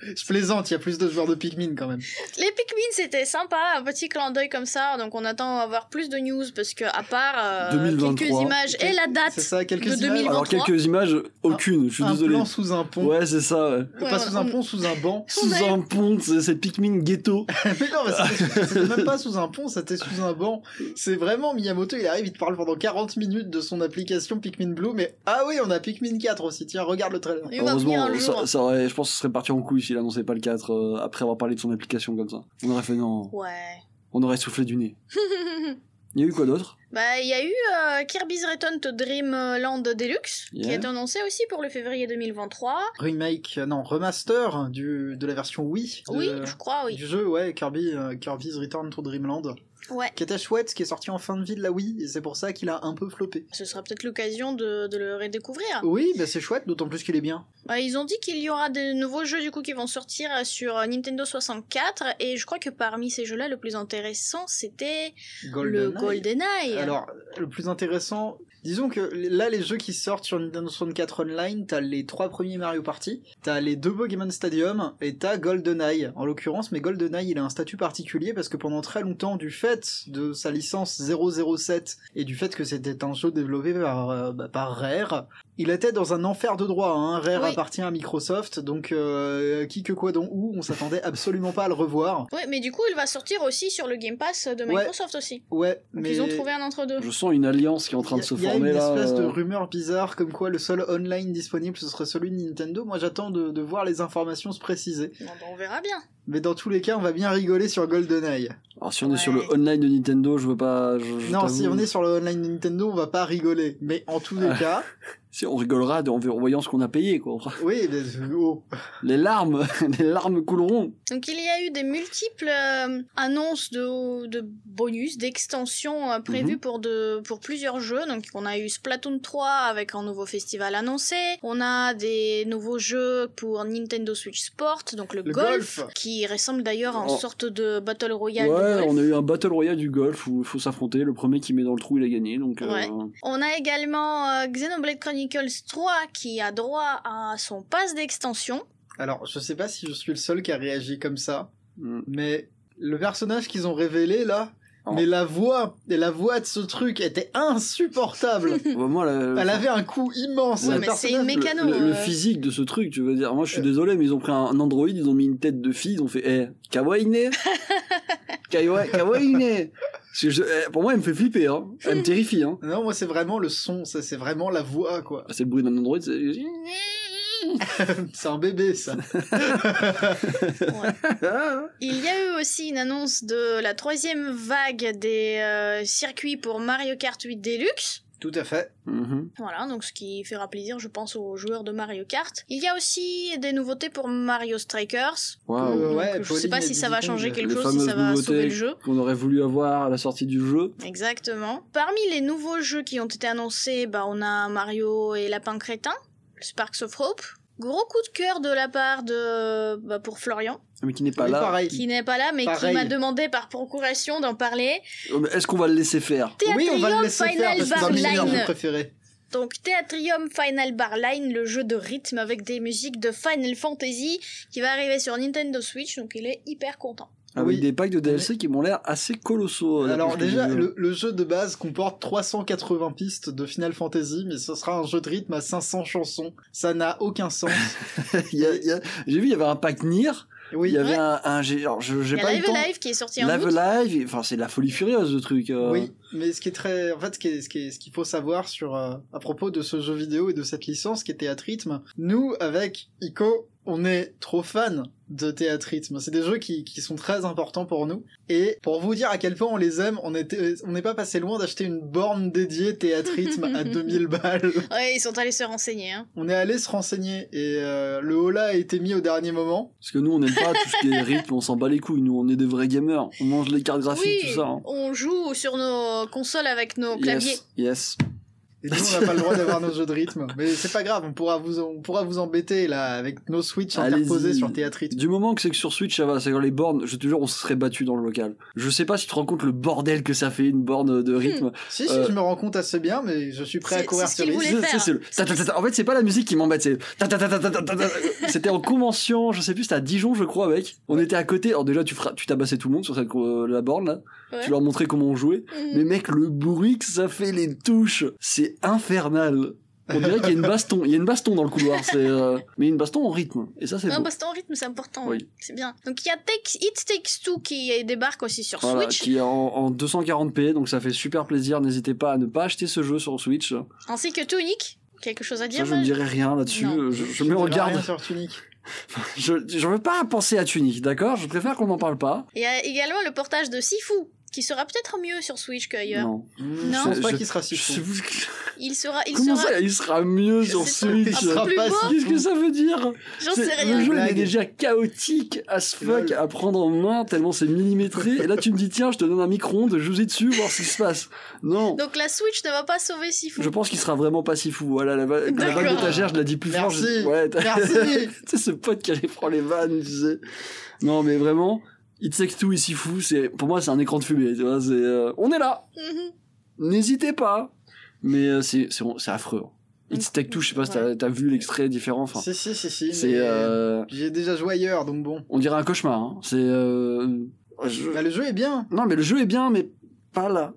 Je plaisante, il y a plus de joueurs de Pikmin quand même. Les Pikmin c'était sympa, un petit clin d'œil comme ça, donc on attend à avoir plus de news parce que à part quelques images et la date ça, de 2023. Alors quelques images, aucune, je suis désolé. Un plan sous un pont. Ouais, c'est ça. Ouais. Pas sous un pont, sous un banc. Sous un pont, c'est Pikmin ghetto. Mais non, c'était même pas sous un pont, c'était sous un banc. C'est vraiment Miyamoto, il arrive, il te parle pendant 40 minutes de son application Pikmin Blue, mais ah oui, on a Pikmin 4 aussi, tiens, regarde le trailer. Heureusement, ça aurait, je pense que ce serait parti en couille s'il annonçait pas le 4 après avoir parlé de son application comme ça. On aurait fait non. Ouais. On aurait soufflé du nez. Il y a eu quoi d'autre? Bah, il y a eu Kirby's Return to Dreamland Deluxe, qui est annoncé aussi pour le février 2023. Remake, non, remaster de la version Wii. Oui, je crois, oui. Du jeu, ouais, Kirby's Return to Dreamland. Ouais. Qui était chouette, qui est sorti en fin de vie de la Wii, et c'est pour ça qu'il a un peu floppé. Ce sera peut-être l'occasion de le redécouvrir. Oui, bah c'est chouette, d'autant plus qu'il est bien. Bah, ils ont dit qu'il y aura de nouveaux jeux du coup qui vont sortir sur Nintendo 64, et je crois que parmi ces jeux-là, le plus intéressant, c'était le GoldenEye. Alors, le plus intéressant... Disons que là, les jeux qui sortent sur Nintendo 64 Online, t'as les 3 premiers Mario Party, t'as les 2 Pokémon Stadium, et t'as GoldenEye, en l'occurrence, mais GoldenEye, il a un statut particulier parce que pendant très longtemps, du fait de sa licence 007, et du fait que c'était un jeu développé par Rare, il était dans un enfer de droit, hein. Rare appartient à Microsoft, donc qui que quoi dont où, on s'attendait absolument pas à le revoir. Ouais, mais du coup, il va sortir aussi sur le Game Pass de Microsoft aussi. Ouais, donc mais... ils ont trouvé un entre-deux. Je sens une alliance qui est en train de se former. Il y a une espèce de rumeur bizarre comme quoi le seul online disponible ce serait celui de Nintendo. Moi j'attends de voir les informations se préciser. Bon, bah, on verra bien. Mais dans tous les cas on va bien rigoler sur GoldenEye. Alors si on est sur le online de Nintendo, je veux pas... Non, si on est sur le online de Nintendo on va pas rigoler. Mais en tous les cas... Si on rigolera en voyant ce qu'on a payé, quoi. Oui, les larmes couleront. Donc il y a eu des multiples annonces de bonus, d'extensions prévues pour plusieurs jeux. Donc on a eu Splatoon 3 avec un nouveau festival annoncé. On a des nouveaux jeux pour Nintendo Switch Sport, donc le golf, qui ressemble d'ailleurs à une sorte de Battle Royale. Ouais, on a eu un Battle Royale du golf où il faut s'affronter. Le premier qui met dans le trou, il a gagné. Donc, On a également Xenoblade Chronicles 3 qui a droit à son pass d'extension. Alors, je sais pas si je suis le seul qui a réagi comme ça, mais le personnage qu'ils ont révélé là, mais la voix de ce truc était insupportable. Elle avait un coup immense. Ouais, mais c'est une mécano. Le physique de ce truc, tu veux dire. Moi, je suis désolé, mais ils ont pris un Android, ils ont mis une tête de fille, ils ont fait kawaii-ne. Kawaii-ne. Pour moi, elle me fait flipper, hein. Elle me terrifie, hein. Non, moi, c'est vraiment le son, c'est vraiment la voix, quoi. C'est le bruit d'un Android, c'est... C'est un bébé, ça. Il y a eu aussi une annonce de la 3e vague des circuits pour Mario Kart 8 Deluxe. Tout à fait. Voilà, donc ce qui fera plaisir, je pense, aux joueurs de Mario Kart. Il y a aussi des nouveautés pour Mario Strikers. Wow. Je sais pas si ça va changer quelque chose, si ça va sauver le jeu. Qu'on aurait voulu avoir à la sortie du jeu. Exactement. Parmi les nouveaux jeux qui ont été annoncés, on a Mario et Lapin Crétin, Sparks of Hope. Gros coup de cœur de la part de pour Florian. Mais qui n'est pas là. Pareil. Qui n'est pas là, mais qui m'a demandé par procuration d'en parler. Est-ce qu'on va le laisser faire? Oui, on va le laisser faire parce que c'est un de mes préférés. Donc Theatrium Final Bar Line, le jeu de rythme avec des musiques de Final Fantasy qui va arriver sur Nintendo Switch, donc il est hyper content. Avec des packs de DLC qui m'ont l'air assez colossaux. Alors déjà, le jeu de base comporte 380 pistes de Final Fantasy, mais ce sera un jeu de rythme à 500 chansons. Ça n'a aucun sens. J'ai vu, il y avait un pack Nier. Oui. Il y avait j'ai pas Live Alive qui est sorti en Live août. Alive, enfin c'est la folie furieuse le truc. Oui, mais ce qu'il faut savoir sur à propos de ce jeu vidéo et de cette licence qui est Théâtre Rythme, nous avec Ico, on est trop fans de Théâtre Rythme. C'est des jeux qui sont très importants pour nous. Et pour vous dire à quel point on les aime, on n'est pas passé loin d'acheter une borne dédiée Théâtre Rythme à 2000 balles. Ouais, ils sont allés se renseigner. Hein. On est allé se renseigner et le holà a été mis au dernier moment. Parce que nous, on n'aime pas tout ce qui est rythme, on s'en bat les couilles. Nous, on est des vrais gamers. On mange les cartes graphiques, tout ça. Hein. On joue sur nos consoles avec nos claviers. Yes. Et nous, on n'a pas le droit d'avoir nos jeux de rythme. Mais c'est pas grave, on pourra vous embêter, là, avec nos Switch interposés sur Théâtre Rythme. Du moment que c'est que sur Switch, ça va. C'est quand les bornes, je te jure, on se serait battu dans le local. Je sais pas si tu te rends compte le bordel que ça fait, une borne de rythme. Si, je me rends compte assez bien, mais je suis prêt à courir sur risque. En fait, c'est pas la musique qui m'embête, c'est c'était en convention, je sais plus, c'était à Dijon, je crois, mec. On était à côté. Alors déjà, tu tabassais tout le monde sur la borne, là. Ouais. Tu leur montrais comment on jouait. Mais mec, le bruit que ça fait, les touches, c'est infernal. On dirait qu'il y a une baston. Il y a une baston dans le couloir. Mais une baston en rythme. Et ça, c'est beau. Un baston en rythme, c'est important. Oui. C'est bien. Donc, il y a It Takes Two qui débarque aussi sur Switch. Qui est en 240p. Donc, ça fait super plaisir. N'hésitez pas à ne pas acheter ce jeu sur Switch. Ainsi que Tunic. Quelque chose à dire? Ça, je ne dirai rien là-dessus. Je me regarde. Rien sur Tunic. Je veux pas penser à Tunic, d'accord? Je préfère qu'on n'en parle pas. Il y a également le portage de Sifu, qui sera peut-être mieux sur Switch qu'ailleurs. Non. Je pense pas qu'il sera Sifu. Il sera mieux sur Switch? Il sera pas Qu'est-ce que ça veut dire? J'en sais rien. Le jeu est déjà chaotique as fuck à prendre en main tellement c'est millimétré. Et là tu me dis tiens, je te donne un micro-ondes, joue-y dessus, voir ce qui se passe. Non. Donc la Switch ne va pas sauver Sifu. Je pense qu'il sera vraiment pas si fou. Voilà, la vanne d'étagère, je la dis plus fort. Merci. C'est ce pote qui allait prendre les vannes, tu sais. Non mais vraiment, It Takes Two et Sifu, pour moi c'est un écran de fumée. Tu vois, on est là. N'hésitez pas. Mais c'est affreux. It Takes Two, je sais pas si t'as vu l'extrait différent. Enfin, si. C'est j'ai déjà joué ailleurs, donc bon. On dirait un cauchemar. Hein. Le jeu est bien. Non, mais le jeu est bien, mais pas là.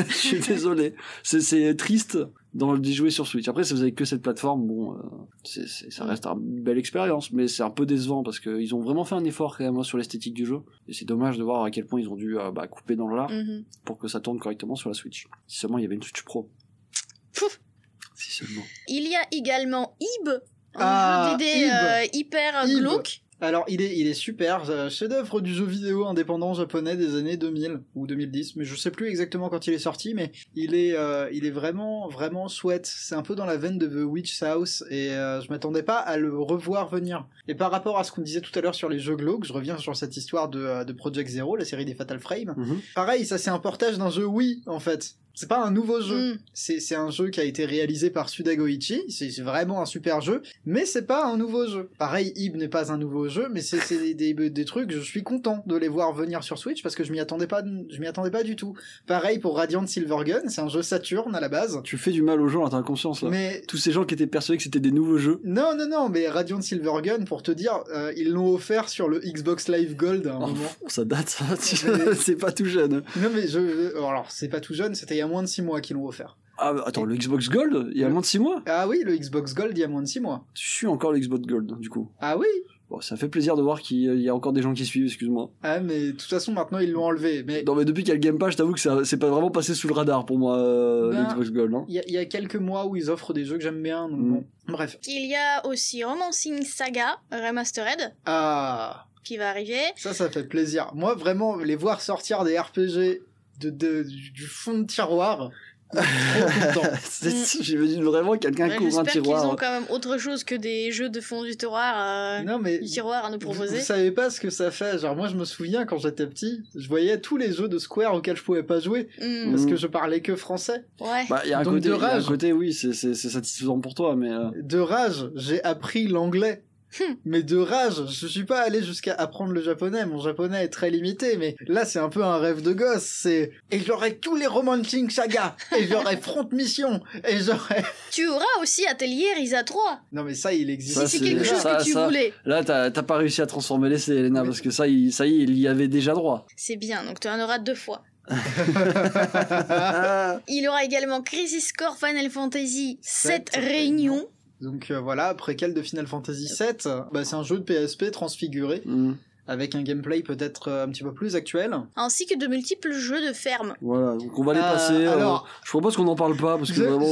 Je suis désolé. C'est triste d'y jouer sur Switch. Après, si vous avez que cette plateforme, bon, ça reste une belle expérience, mais c'est un peu décevant parce qu'ils ont vraiment fait un effort quand même sur l'esthétique du jeu. Et c'est dommage de voir à quel point ils ont dû couper dans l'art pour que ça tourne correctement sur la Switch. Si seulement il y avait une Switch Pro. Pouf. Si seulement. Il y a également Ib, un jeu d'idées hyper glauque. Alors, il est super, chef-d'œuvre du jeu vidéo indépendant japonais des années 2000 ou 2010, mais je sais plus exactement quand il est sorti, mais il est vraiment, vraiment chouette. C'est un peu dans la veine de The Witch House, et je m'attendais pas à le revoir venir. Et par rapport à ce qu'on disait tout à l'heure sur les jeux glauques, je reviens sur cette histoire de Project Zero, la série des Fatal Frame. Pareil, ça c'est un portage d'un jeu Wii, en fait. C'est pas un nouveau jeu, c'est un jeu qui a été réalisé par Suda Goichi, c'est vraiment un super jeu, mais c'est pas un nouveau jeu. Pareil, Ib n'est pas un nouveau jeu, mais c'est des trucs, je suis content de les voir venir sur Switch parce que je m'y attendais pas du tout. Pareil pour Radiant Silvergun, c'est un jeu Saturn à la base. Tu fais du mal aux gens, là, t'as conscience là. Mais tous ces gens qui étaient persuadés que c'était des nouveaux jeux. Non, mais Radiant Silvergun, pour te dire, ils l'ont offert sur le Xbox Live Gold à un moment. Ça date, ça. C'est pas tout jeune. Non mais alors c'est pas tout jeune, c'était il y a moins de 6 mois qu'ils l'ont offert. Ah, attends, le Xbox Gold, il y a moins de 6 mois? Ah oui, le Xbox Gold, il y a moins de 6 mois. Tu suis encore le Xbox Gold, du coup. Ah oui? Bon, ça fait plaisir de voir qu'il y a encore des gens qui suivent, excuse-moi. Ah, mais de toute façon, maintenant, ils l'ont enlevé. Mais... Non, mais depuis qu'il y a le Game Pass, je t'avoue que c'est pas vraiment passé sous le radar pour moi, le Xbox Gold. Hein. Il y a quelques mois où ils offrent des jeux que j'aime bien, donc bon. Bref. Il y a aussi Romancing Saga Remastered. Ah. Qui va arriver. Ça fait plaisir. Moi, vraiment, les voir sortir des RPG du fond de tiroir... J'imagine vraiment quelqu'un qui ouvre un tiroir. J'espère qu'ils ont quand même autre chose que des jeux de fond du tiroir, du tiroir à nous proposer. Vous savez pas ce que ça fait. Genre moi je me souviens quand j'étais petit, je voyais tous les jeux de Square auxquels je pouvais pas jouer parce que je parlais que français. Ouais. Bah il y a un côté oui, c'est satisfaisant pour toi mais de rage, j'ai appris l'anglais. Mais de rage, je suis pas allé jusqu'à apprendre le japonais, mon japonais est très limité, mais là c'est un peu un rêve de gosse, et j'aurai tous les Romancing Saga, et j'aurai Front Mission, et j'aurai... Tu auras aussi Atelier Risa 3. Non mais ça il existe. Si c'est quelque chose que tu voulais. Là t'as pas réussi à transformer l'essai Elena, parce que ça y est, il y avait déjà droit. C'est bien, donc tu en auras 2 fois. Il y aura également Crisis Core Final Fantasy 7 Réunion. Donc voilà, préquel de Final Fantasy VII, c'est un jeu de PSP transfiguré. avec un gameplay peut-être un petit peu plus actuel. Ainsi que de multiples jeux de ferme. Voilà, donc on va les passer. Alors, je propose qu'on n'en parle pas parce que vraiment.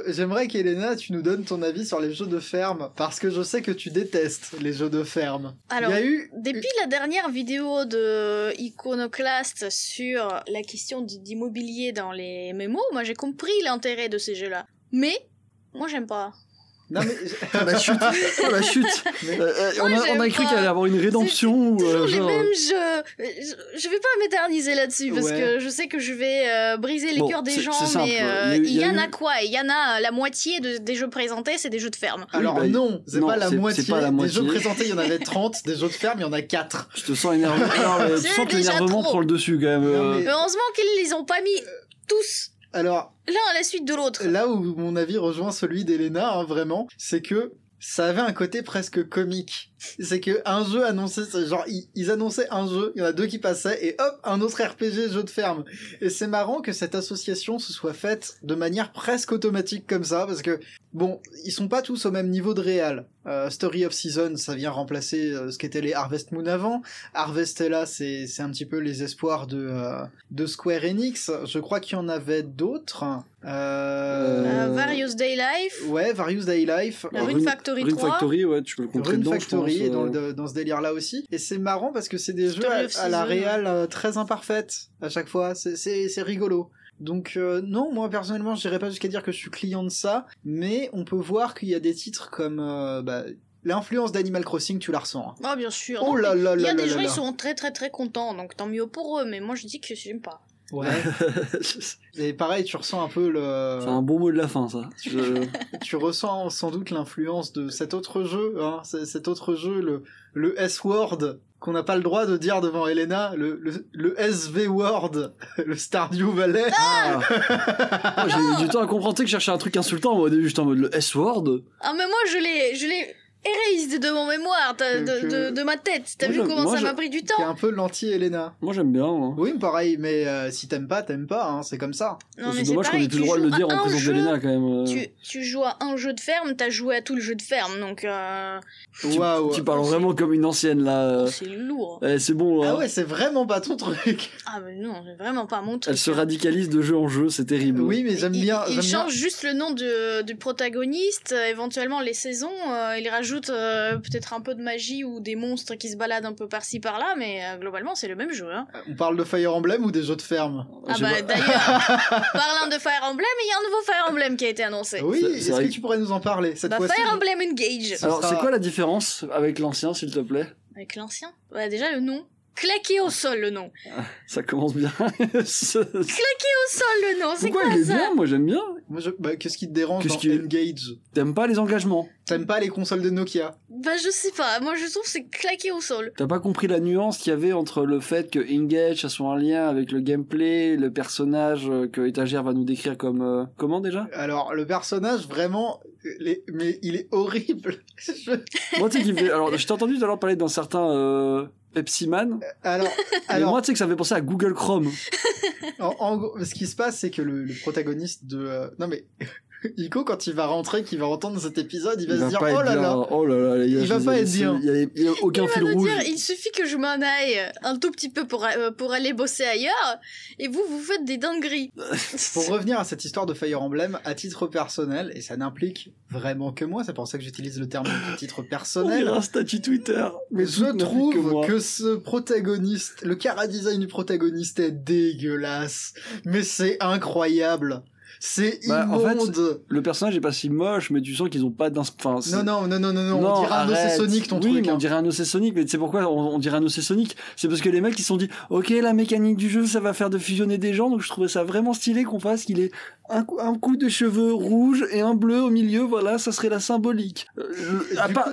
J'aimerais qu'Elena, tu nous donnes ton avis sur les jeux de ferme, parce que je sais que tu détestes les jeux de ferme. Alors, depuis la dernière vidéo de Iconoclast sur la question d'immobilier dans les MMO, moi j'ai compris l'intérêt de ces jeux-là. Mais, moi j'aime pas. Non mais la chute. On a cru qu'il allait avoir une rédemption. Toujours les mêmes jeux. Je vais pas m'éterniser là-dessus parce que je sais que je vais briser les cœurs des gens, mais il y en a quoi? Il y en a la moitié des jeux présentés, c'est des jeux de ferme. Alors non, c'est pas la moitié. Des jeux présentés, il y en avait 30, des jeux de ferme, il y en a 4. Je te sens énervé. Tu sens que l'énervement prend le dessus quand même. Heureusement qu'ils les ont pas mis tous. Alors, l'un à la suite de l'autre. Là où mon avis rejoint celui d'Elena, hein, vraiment, c'est que ça avait un côté presque comique. C'est que un jeu annonçait, genre ils annonçaient un jeu, il y en a 2 qui passaient et hop, un autre RPG jeu de ferme. Et c'est marrant que cette association se soit faite de manière presque automatique comme ça, parce que bon, ils sont pas tous au même niveau de réal. Story of Season, ça vient remplacer ce qu'étaient les Harvest Moon avant. Harvestella, c'est un petit peu les espoirs de Square Enix. Je crois qu'il y en avait d'autres. Various Day Life. Ouais, Various Day Life. Rune Factory 3. Rune Factory, ouais, tu peux le compter dedans, Factory est dans ce délire-là aussi. Et c'est marrant parce que c'est des jeux à la réal très imparfaite à chaque fois. C'est rigolo. Donc non, moi personnellement, je dirais pas jusqu'à dire que je suis client de ça, mais on peut voir qu'il y a des titres comme l'influence d'Animal Crossing, tu la ressens. Ah bien sûr. Oh là là là là. Il y a des gens ils sont très très très contents, donc tant mieux pour eux, mais moi je dis que j'aime pas. Ouais. Et pareil, tu ressens un peu le... C'est un bon mot de la fin, ça. Tu ressens sans doute l'influence de cet autre jeu, hein, cet autre jeu, le S-Word, qu'on n'a pas le droit de dire devant Elena, le SV-Word, le Stardew Valley. Ah J'ai mis du temps à comprendre que je cherchais un truc insultant, moi, au début, j'étais en mode le S-Word. Ah, mais moi, je l'ai erased de mon mémoire, de ma tête. T'as vu comment ça m'a pris du temps? C'est un peu l'anti-Elena. Moi j'aime bien. Hein. Oui, pareil, mais si t'aimes pas, hein, c'est comme ça. Non, c'est dommage qu'on ait plus le droit de le dire en présence d'Elena quand même. Tu joues à un jeu de ferme, t'as joué à tout le jeu de ferme, donc... Waouh. Tu parles vraiment comme une ancienne là. C'est lourd. C'est bon. Ah ouais, c'est vraiment pas ton truc. Ah mais non, c'est vraiment pas mon truc. Elle se radicalise de jeu en jeu, c'est terrible. Oui, mais j'aime bien. Il change juste le nom du protagoniste, éventuellement les saisons, il rajoute peut-être un peu de magie ou des monstres qui se baladent un peu par-ci par-là, mais globalement c'est le même jeu. Hein. On parle de Fire Emblem ou des jeux de ferme? Ah bah d'ailleurs, parlant de Fire Emblem, il y a un nouveau Fire Emblem qui a été annoncé. Oui, est-ce que tu pourrais nous en parler cette fois-ci? Fire Emblem Engage. Alors c'est quoi la différence avec l'ancien, s'il te plaît? Avec l'ancien? Bah déjà le nom. Claqué au sol le nom. Ça commence bien. Claqué au sol le nom, c'est quoi ça? Il est bien, moi j'aime bien. Qu'est-ce qui te dérange dans Engage? T'aimes pas les engagements? T'aimes pas les consoles de Nokia? Bah je sais pas, moi je trouve que c'est claqué au sol. T'as pas compris la nuance qu'il y avait entre le fait que Engage ça soit un lien avec le gameplay, le personnage que Étagère va nous décrire comme... comment déjà? Alors le personnage vraiment... mais il est horrible. Moi tu sais qu'il fait... Alors je t'ai entendu tout à l'heure parler d'un certain... Pepsi Man. Alors moi tu sais que ça me fait penser à Google Chrome. En gros, ce qui se passe c'est que le protagoniste de non mais Ico quand il va rentrer, qu'il va entendre cet épisode, il va se dire oh là là, il va pas être bien. Il y a aucun fil rouge. Il suffit que je m'en aille un tout petit peu pour aller bosser ailleurs et vous faites des dingueries. Pour revenir à cette histoire de Fire Emblem à titre personnel, et ça n'implique vraiment que moi, c'est pour ça que j'utilise le terme à titre personnel. On un statut Twitter. Mais je trouve que ce protagoniste, le chara-design du protagoniste est dégueulasse. Mais c'est incroyable. C'est immonde. En fait, le personnage est pas si moche, mais tu sens qu'ils ont pas Non, on dirait un OC Sonic ton truc. Oui, mais on dirait un OC Sonic, mais tu sais pourquoi on dirait un OC Sonic? C'est parce que les mecs ils se sont dit, ok, la mécanique du jeu, ça va faire de fusionner des gens, donc je trouvais ça vraiment stylé qu'on fasse qu'il ait un coup de cheveux rouges et un bleu au milieu, voilà, ça serait la symbolique.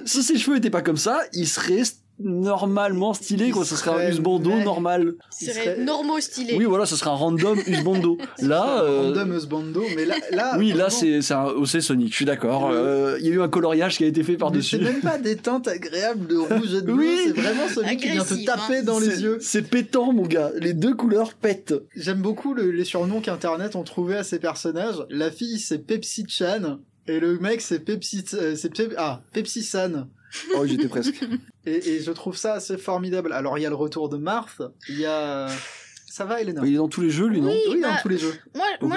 Si ses cheveux étaient pas comme ça, il serait normalement stylé, quoi. Ce serait un Usbando normal. Ce serait normaux stylé. Oui, voilà, ce serait un random Usbando. Là, random Usbando, mais là. Oui, là, c'est un OC Sonic. Je suis d'accord. Il y a eu un coloriage qui a été fait par-dessus. C'est même pas des teintes agréables de rouge et de bleu. Oui, c'est vraiment Sonic qui vient te taper dans les yeux. C'est pétant, mon gars. Les deux couleurs pètent. J'aime beaucoup les surnoms qu'Internet ont trouvé à ces personnages. La fille, c'est Pepsi-chan. Et le mec, c'est Pepsi-san. Oh oui, j'étais presque. Et je trouve ça assez formidable. Alors il y a le retour de Marth, il y a... Ça va, Elena? Il est dans tous les jeux, lui, non? Oui, dans tous les jeux.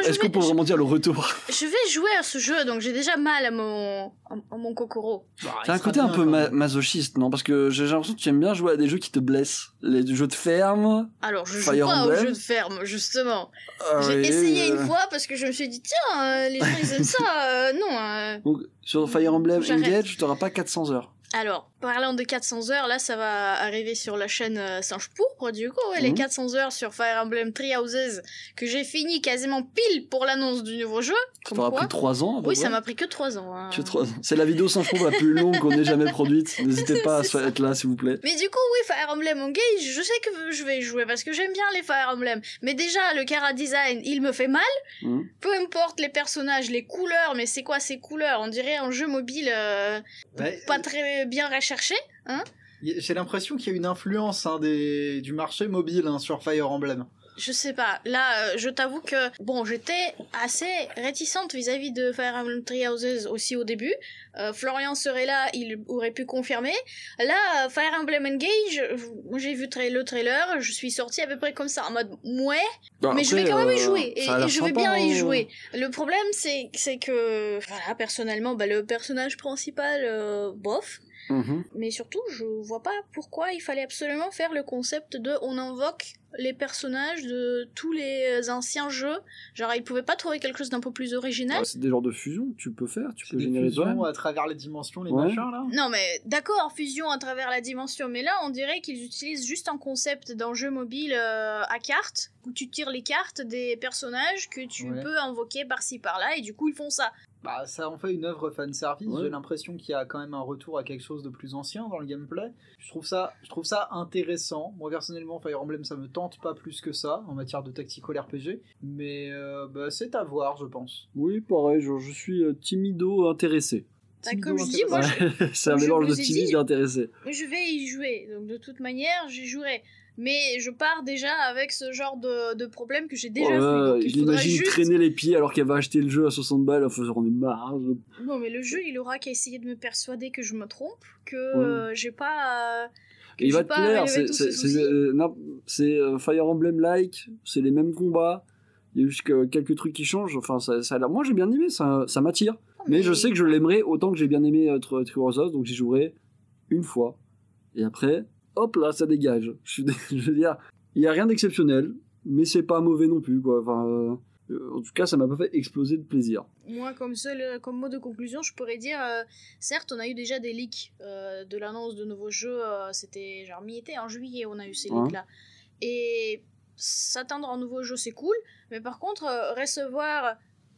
Est-ce qu'on peut vraiment dire le retour? Je vais jouer à ce jeu, donc j'ai déjà mal à mon Kokoro. C'est un côté un peu masochiste, non? Parce que j'ai l'impression que tu aimes bien jouer à des jeux qui te blessent. Les jeux de ferme. Alors, je joue pas aux jeux de ferme, justement. J'ai essayé une fois parce que je me suis dit, tiens, les gens ils aiment ça, non. Donc, sur Fire Emblem Engage, tu n'auras pas 400 heures. Alors, parlant de 400 heures, là, ça va arriver sur la chaîne Singe Pourpre, du coup, les 400 heures sur Fire Emblem Three Houses, que j'ai fini quasiment pile pour l'annonce du nouveau jeu. Ça t'aura pris 3 ans, à peu Oui, près. ça m'a pris que 3 ans. Hein. Que 3 ans. C'est la vidéo Singe Pourpre la plus longue qu'on ait jamais produite. N'hésitez pas à être là, s'il vous plaît. Mais du coup, oui, Fire Emblem Engage, je sais que je vais y jouer, parce que j'aime bien les Fire Emblem. Mais déjà, le chara design, il me fait mal. Peu importe les personnages, les couleurs, mais c'est quoi ces couleurs? On dirait un jeu mobile pas très bien recherché, hein. J'ai l'impression qu'il y a une influence du marché mobile sur Fire Emblem. Je sais pas. Là, je t'avoue que bon, j'étais assez réticente vis-à-vis de Fire Emblem Three Houses aussi au début. Florian serait là, il aurait pu confirmer. Là, Fire Emblem Engage, moi j'ai vu le trailer, je suis sortie à peu près comme ça en mode mais après, je vais quand même y jouer et je vais bien y hein. jouer. Le problème c'est que voilà, personnellement, le personnage principal bof. Mais surtout, je vois pas pourquoi il fallait absolument faire le concept de on invoque les personnages de tous les anciens jeux. Genre, ils pouvaient pas trouver quelque chose d'un peu plus original. C'est des genres de fusion que tu peux faire, tu peux générer fusions à travers les dimensions, les machins là. Non mais d'accord, fusion à travers la dimension, mais là on dirait qu'ils utilisent juste un concept d'un jeu mobile à cartes, où tu tires les cartes des personnages que tu peux invoquer par-ci par-là, et du coup ils font ça. Bah, ça en fait une œuvre fanservice. J'ai l'impression qu'il y a quand même un retour à quelque chose de plus ancien dans le gameplay. Je trouve ça intéressant. Moi personnellement, Fire Emblem ça me tente pas plus que ça en matière de tactical RPG, mais c'est à voir, je pense. Oui, pareil, je suis timido intéressé. Comme je dis, moi c'est un mélange de timide et intéressé. Je vais y jouer, donc de toute manière j'y jouerai. Mais je pars déjà avec ce genre de problème que j'ai déjà vu. Il imagine traîner les pieds alors qu'elle va acheter le jeu à 60 balles en faisant des marre. Non, mais le jeu, il aura qu'à essayer de me persuader que je me trompe, que j'ai pas... il va te plaire, c'est Fire Emblem-like, c'est les mêmes combats, il y a juste quelques trucs qui changent, enfin, ça a l'air... Moi j'ai bien aimé, ça m'attire, mais je sais que je l'aimerais autant que j'ai bien aimé Three Houses, donc j'y jouerai une fois, et après... Hop là, ça dégage. Je veux dire, il y a rien d'exceptionnel, mais c'est pas mauvais non plus, quoi. Enfin, en tout cas, ça m'a pas fait exploser de plaisir. Moi, comme mot de conclusion, je pourrais dire, certes, on a eu déjà des leaks de l'annonce de nouveaux jeux. C'était genre mi-été, en juillet, on a eu ces leaks-là. Et s'attendre à un nouveau jeu, c'est cool. Mais par contre, recevoir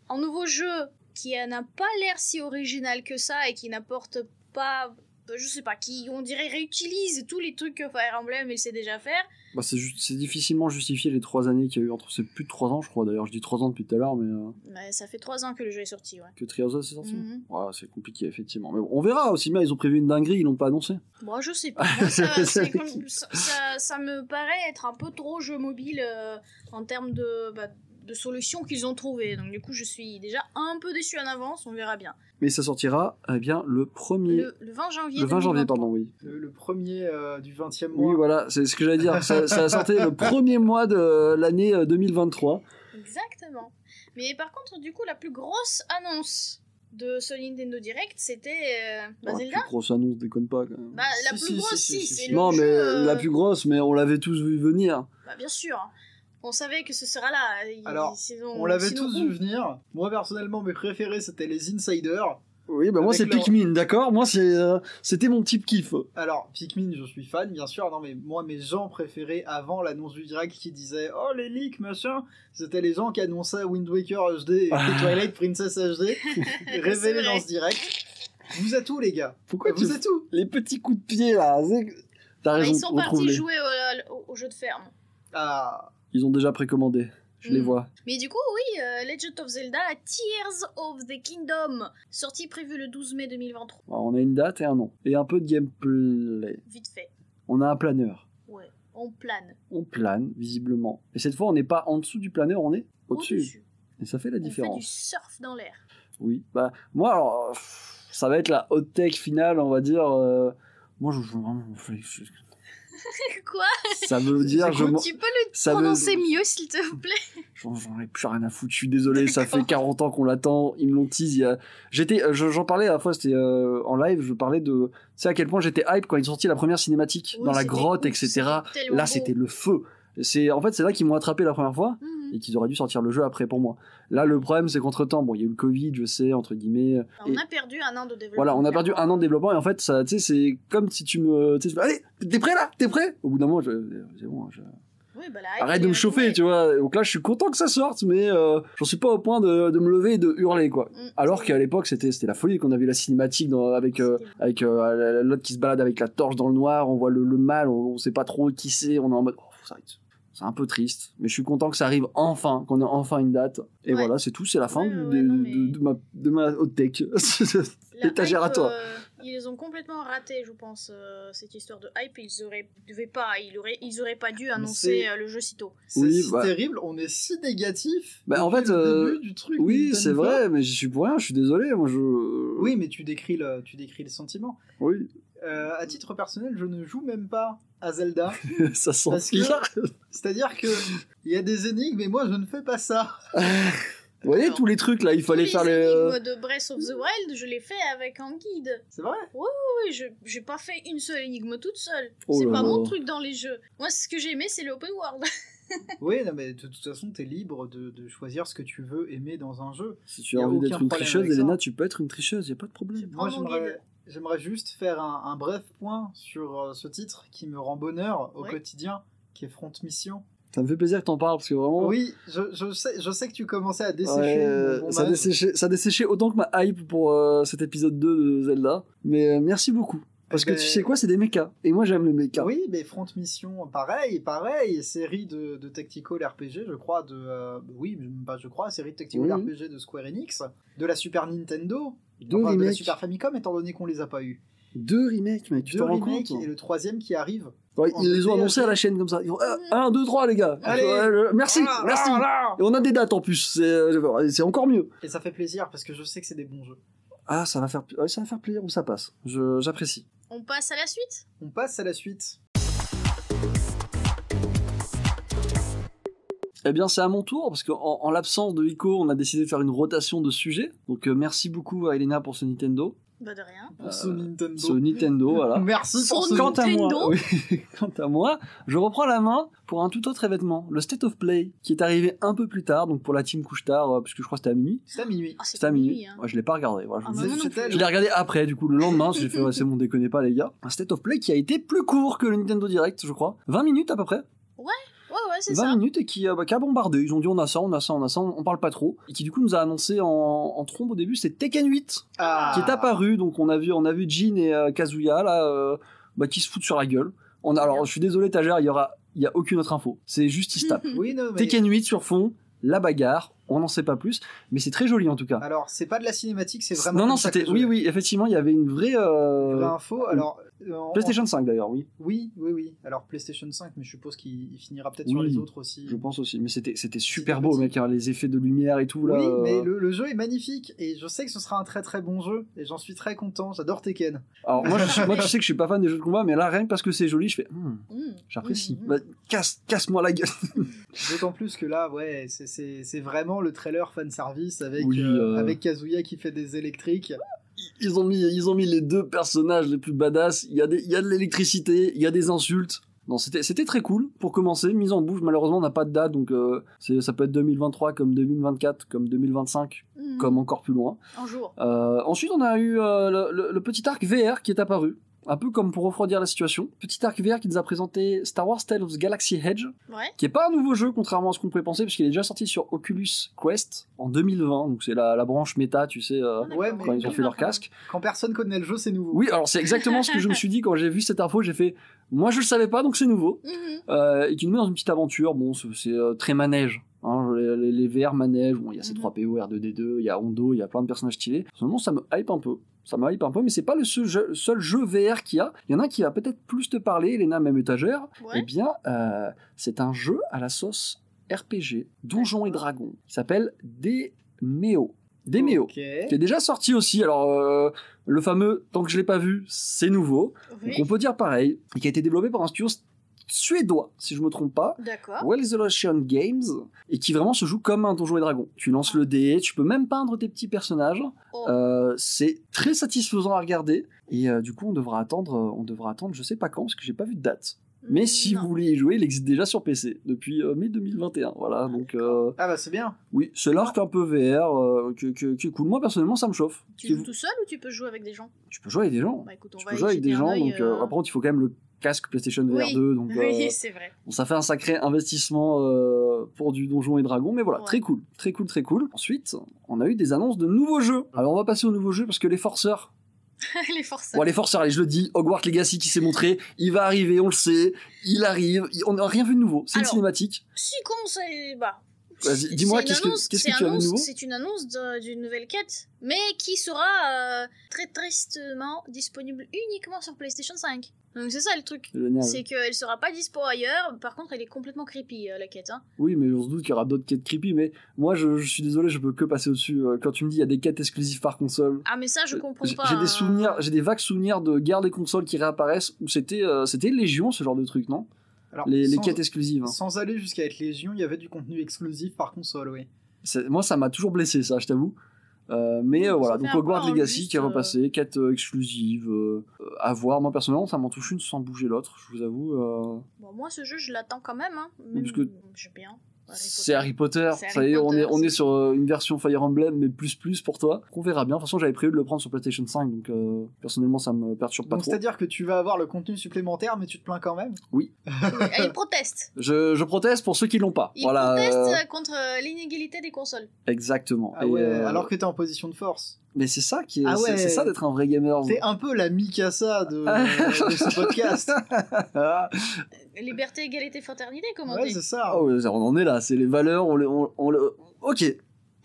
un nouveau jeu qui n'a pas l'air si original que ça et qui n'apporte pas... je sais pas, qui on dirait réutilise tous les trucs que Fire Emblem il sait déjà faire. Bah c'est difficilement justifié les 3 années qu'il y a eu entre, c'est plus de 3 ans je crois d'ailleurs, je dis 3 ans depuis tout à l'heure mais... ça fait 3 ans que le jeu est sorti, ouais. Que Three Houses c'est sorti. Ouais, c'est compliqué effectivement, mais bon, on verra aussi bien, ils ont prévu une dinguerie, ils l'ont pas annoncé. Moi je sais pas, moi, ça me paraît être un peu trop jeu mobile en termes de solutions qu'ils ont trouvées, donc du coup je suis déjà un peu déçu en avance, on verra bien. Mais ça sortira bien le 1er... Le 20 janvier. Le 20 janvier, pardon, oui. Le premier du 20e mois. Oui, voilà, c'est ce que j'allais dire. ça sortait le premier mois de l'année 2023. Exactement. Mais par contre, du coup, la plus grosse annonce de ce Nintendo Direct, c'était Zelda. La plus grosse annonce, déconne pas, quand même. La plus grosse, c'est non, mais la plus grosse, mais on l'avait tous vu venir. Bien sûr. On savait que ce sera là. Alors, on l'avait tous vu venir. Moi, personnellement, mes préférés, c'était les Insiders. Oui, bah moi, c'est Pikmin, d'accord. Moi, c'était mon petit kiff. Alors, Pikmin, je suis fan, bien sûr. Non, mais moi, mes gens préférés avant l'annonce du direct qui disaient « Oh, les leaks, machin », c'était les gens qui annonçaient Wind Waker HD et Twilight Princess HD, révélés dans ce direct. Vous êtes où, les gars? Pourquoi vous êtes où? Les petits coups de pied, là. T'as raison, ils sont partis jouer au jeu de ferme. Ah... Ils ont déjà précommandé, je les vois. Mais du coup, oui, Legend of Zelda Tears of the Kingdom, sortie prévue le 12 mai 2023. Alors, on a une date et un nom. Et un peu de gameplay. Vite fait. On a un planeur. Ouais, on plane. On plane, visiblement. Et cette fois, on n'est pas en dessous du planeur, on est au-dessus. Et ça fait la différence. On fait du surf dans l'air. Oui, bah, moi, alors... Ça va être la hot tech finale, on va dire. Moi, Quoi? Ça veut dire... Tu peux le prononcer mieux, s'il te plaît? J'en ai plus rien à foutre, je suis désolé, ça fait 40 ans qu'on l'attend, ils me l'ont tease. J'en parlais à la fois, c'était en live, je parlais de... Tu sais à quel point j'étais hype quand ils ont sorti la première cinématique, dans la grotte, etc. Là, c'était le feu. En fait, c'est là qu'ils m'ont attrapé la première fois, et qu'ils auraient dû sortir le jeu après pour moi. Là, le problème, c'est qu'entre-temps, bon, il y a eu le Covid, je sais, entre guillemets... On a perdu un an de développement. Voilà, on a perdu un an de développement, et en fait, ça, tu sais, c'est comme si tu me... Allez, t'es prêt là? T'es prêt? Au bout d'un moment, c'est bon, Oui, bah là, arrête de me chauffer, tu vois. Donc là, je suis content que ça sorte, mais j'en suis pas au point de me lever et de hurler, quoi. Alors qu'à l'époque, c'était la folie qu'on a vu la cinématique avec l'autre qui se balade avec la torche dans le noir, on voit le mal, on sait pas trop qui c'est, on est en mode, oh, ça arrête. C'est un peu triste, mais je suis content que ça arrive enfin, qu'on ait enfin une date. Et voilà, c'est tout, c'est la fin de ma hot tech. Étagère à toi. Ils ont complètement raté, je pense, cette histoire de hype. Ils auraient pas dû annoncer le jeu si tôt. C'est terrible, on est si négatif. En fait, le début du truc. Oui, c'est vrai, mais j'y suis pour rien. Je suis désolé. Moi, Oui, mais tu décris le sentiment. Oui. À titre personnel, je ne joue même pas à Zelda. Ça sent bizarre. C'est-à-dire que il y a des énigmes, mais moi je ne fais pas ça. Vous voyez tous les trucs là, il fallait faire les énigmes de Breath of the Wild, je l'ai fait avec un guide. C'est vrai? Oui, j'ai pas fait une seule énigme toute seule. C'est pas mon truc dans les jeux. Moi, ce que j'ai aimé, c'est le open world. Oui, non, mais de toute façon, t'es libre de choisir ce que tu veux aimer dans un jeu. Si tu as envie d'être une tricheuse, Elena, tu peux être une tricheuse, y a pas de problème. Moi, j'aimerais juste faire un bref point sur ce titre qui me rend bonheur au quotidien, qui est Front Mission. Ça me fait plaisir que t'en parles, parce que vraiment... Oui, je sais que tu commençais à dessécher. Ça desséchait autant que ma hype pour cet épisode 2 de Zelda. Mais merci beaucoup. Parce que tu sais quoi, c'est des mechas. Et moi, j'aime les mechas. Oui, mais Front Mission, pareil, série de tactical RPG, je crois, série de tactical RPG de Square Enix, de la Super Nintendo, de la Super Famicom, étant donné qu'on les a pas eu. 2 remakes, mec, tu te rends compte? Et le troisième qui arrive. Ils les ont annoncés à la chaîne comme ça. Ils vont 1, 2, 3, les gars. Allez. Merci. Et on a des dates en plus. C'est encore mieux. Et ça fait plaisir parce que je sais que c'est des bons jeux. Ah, ça va faire plaisir ou ça passe. J'apprécie. On passe à la suite? On passe à la suite. Eh bien, c'est à mon tour, parce qu'en l'absence de Ico, on a décidé de faire une rotation de sujets. Donc, merci beaucoup à Elena pour ce Nintendo. Bah de rien. Pour ce Nintendo. Ce Nintendo, voilà. Merci pour ce Nintendo. Quant à moi, je reprends la main pour un tout autre événement, le State of Play, qui est arrivé un peu plus tard, donc pour la team couche-tard, puisque je crois que c'était à minuit. C'était à minuit. C'était à minuit. Hein. Ouais, je l'ai pas regardé. Voilà, je l'ai regardé après, du coup, le lendemain, j'ai fait, c'est bon, déconnez pas, les gars. Un State of Play qui a été plus court que le Nintendo Direct, je crois. 20 minutes à peu près. Ouais, c'est 20 minutes et qui a bombardé. Ils ont dit on a ça, on parle pas trop. Et qui du coup nous a annoncé en trombe au début, c'est Tekken 8 qui est apparu. Donc on a vu Jin et Kazuya là, qui se foutent sur la gueule. Alors je suis désolé Tager, il y a aucune autre info. C'est juste ils se tapent. Oui, non, mais... Tekken 8 sur fond, la bagarre. On n'en sait pas plus, mais c'est très joli en tout cas. Alors, c'est pas de la cinématique, c'est vraiment. Non, c'était. Oui, effectivement, il y avait une vraie info. Alors. PlayStation 5 d'ailleurs, oui. Oui. Alors, PlayStation 5, mais je suppose qu'il finira peut-être sur les autres aussi. Je pense aussi, mais c'était super beau, mec, hein, les effets de lumière et tout là. Oui, mais le jeu est magnifique et je sais que ce sera un très très bon jeu et j'en suis très content. J'adore Tekken. Alors, moi, je sais que je suis pas fan des jeux de combat, mais là, rien que parce que c'est joli, je fais. J'apprécie. Casse-moi la gueule. D'autant plus que là, ouais, c'est vraiment le trailer fanservice avec Kazuya qui fait des électriques. Ils ont mis les 2 personnages les plus badass. Il y a de l'électricité, il y a des insultes. Non, c'était très cool pour commencer. Mise en bouche, malheureusement, on n'a pas de date, donc ça peut être 2023 comme 2024, comme 2025, comme encore plus loin. Un jour. Ensuite, on a eu le petit arc VR qui est apparu. Un peu comme pour refroidir la situation. Petit arc VR qui nous a présenté Star Wars Tales of the Galaxy Edge, qui est pas un nouveau jeu, contrairement à ce qu'on pouvait penser, puisqu'il est déjà sorti sur Oculus Quest en 2020, donc c'est la branche méta, tu sais, quand ils ont fait leur casque. Quand personne connaît le jeu, c'est nouveau. Oui, alors c'est exactement ce que je me suis dit quand j'ai vu cette info, j'ai fait, moi je le savais pas, donc c'est nouveau. Et qui nous met dans une petite aventure, bon, c'est très manège. Hein, les VR manèges, bon, il y a C3PO, R2D2, il y a Hondo, il y a plein de personnages stylés. Seulement, ça me hype un peu. Mais c'est pas le seul jeu VR qu'il y a. Il y en a un qui va peut-être plus te parler, Elena, même étagère. Eh bien, c'est un jeu à la sauce RPG, Donjons et Dragons, qui s'appelle Demeo. Demeo, qui est déjà sorti aussi. Alors, le fameux « Tant que je l'ai pas vu, c'est nouveau oui. ». Donc on peut dire pareil. Et qui a été développé par un studio suédois, si je me trompe pas. D'accord. Well Isolation Games. Et qui vraiment se joue comme un Donjons et Dragons. Tu lances le dé, tu peux même peindre tes petits personnages. C'est très satisfaisant à regarder. Et du coup, on devra attendre, je sais pas quand, parce que j'ai pas vu de date. Mais si vous voulez y jouer, il existe déjà sur PC depuis mai 2021. Voilà, donc. Ah bah c'est bien. Oui, c'est l'arc un peu VR qui est cool. Moi personnellement, ça me chauffe. Tu joues tout seul ou tu peux jouer avec des gens? Tu peux jouer avec des gens. Bah écoute, tu peux jouer avec des gens. Donc par contre, il faut quand même le casque PlayStation VR 2. Donc, oui, c'est vrai. Bon, ça fait un sacré investissement pour du Donjon et Dragon, mais voilà, très cool. Ensuite, on a eu des annonces de nouveaux jeux. Alors on va passer aux nouveaux jeux parce que les forceurs. Les forceurs. Ouais, les forceurs, allez, je le dis, Hogwarts Legacy qui s'est montré, il va arriver, on le sait, il arrive, on n'a rien vu de nouveau, c'est une cinématique. Si, comment ça bah. Vas-y, dis-moi, qu'est-ce que tu as vu de nouveau? C'est une annonce d'une nouvelle quête, mais qui sera très tristement disponible uniquement sur PlayStation 5. Donc c'est ça le truc. Génial. C'est qu'elle sera pas dispo ailleurs, par contre elle est complètement creepy la quête. Hein. Oui, mais on se doute qu'il y aura d'autres quêtes creepy, mais moi je suis désolé, je peux que passer au-dessus. Quand tu me dis il y a des quêtes exclusives par console. Ah mais ça je comprends pas. J'ai des souvenirs, j'ai des vagues souvenirs de guerre des consoles qui réapparaissent, où c'était Légion ce genre de truc, non? Alors, les quêtes exclusives. Hein. Sans aller jusqu'à être Légion, il y avait du contenu exclusif par console, oui. Moi ça m'a toujours blessé ça, je t'avoue. Mais voilà, donc Hogwarts Legacy qui est repassé, quête exclusive, à voir. Moi personnellement, ça m'en touche une sans bouger l'autre, je vous avoue. Bon, moi ce jeu, je l'attends quand même, hein. Même parce que j'aime bien. C'est Harry Potter, ça y est, on est sur une version Fire Emblem, mais plus pour toi. On verra bien. De toute façon, j'avais prévu de le prendre sur PlayStation 5, donc personnellement, ça me perturbe pas trop. C'est-à-dire que tu vas avoir le contenu supplémentaire, mais tu te plains quand même? Oui. Il proteste. Je proteste pour ceux qui l'ont pas. Il proteste contre l'inégalité des consoles. Exactement. Ah ouais, alors que t'es en position de force. Mais c'est ça qui est, c'est ça d'être un vrai gamer. C'est un peu la Mikasa de ce podcast. Liberté, égalité, fraternité, comment on dit? Ouais, c'est ça. Oh, on en est là, c'est les valeurs, ok.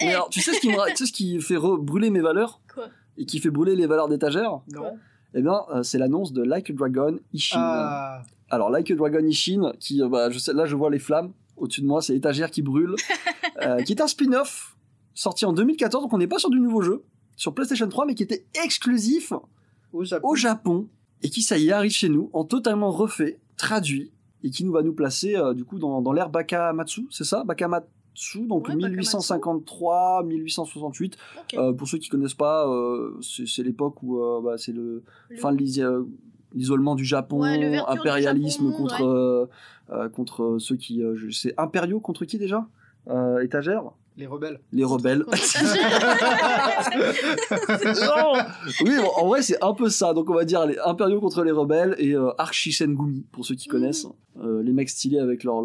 Mais alors, tu sais ce qui fait brûler mes valeurs? Quoi? Et qui fait brûler les valeurs d'étagère? Non. Eh bien, c'est l'annonce de Like a Dragon Ishin. Alors, Like a Dragon Ishin, qui, je sais, là, je vois les flammes au-dessus de moi, c'est l'étagère qui brûle, qui est un spin-off sorti en 2014, donc on n'est pas sur du nouveau jeu, sur PlayStation 3, mais qui était exclusif au Japon, et qui, ça y est, arrive chez nous, en totalement refait, traduit, et qui va nous placer, du coup, dans l'ère Bakamatsu, c'est ça? Bakamatsu, donc 1853-1868. Okay. Pour ceux qui connaissent pas, c'est l'époque où c'est fin de l'isolement du Japon, impérialisme du Japon, contre ceux qui... c'est impériaux contre qui déjà? Étagère? Les rebelles. Les rebelles. Non. Oui, bon, en vrai, c'est un peu ça. Donc, on va dire les impériaux contre les rebelles et Archisengumi, pour ceux qui connaissent. Les mecs stylés avec leur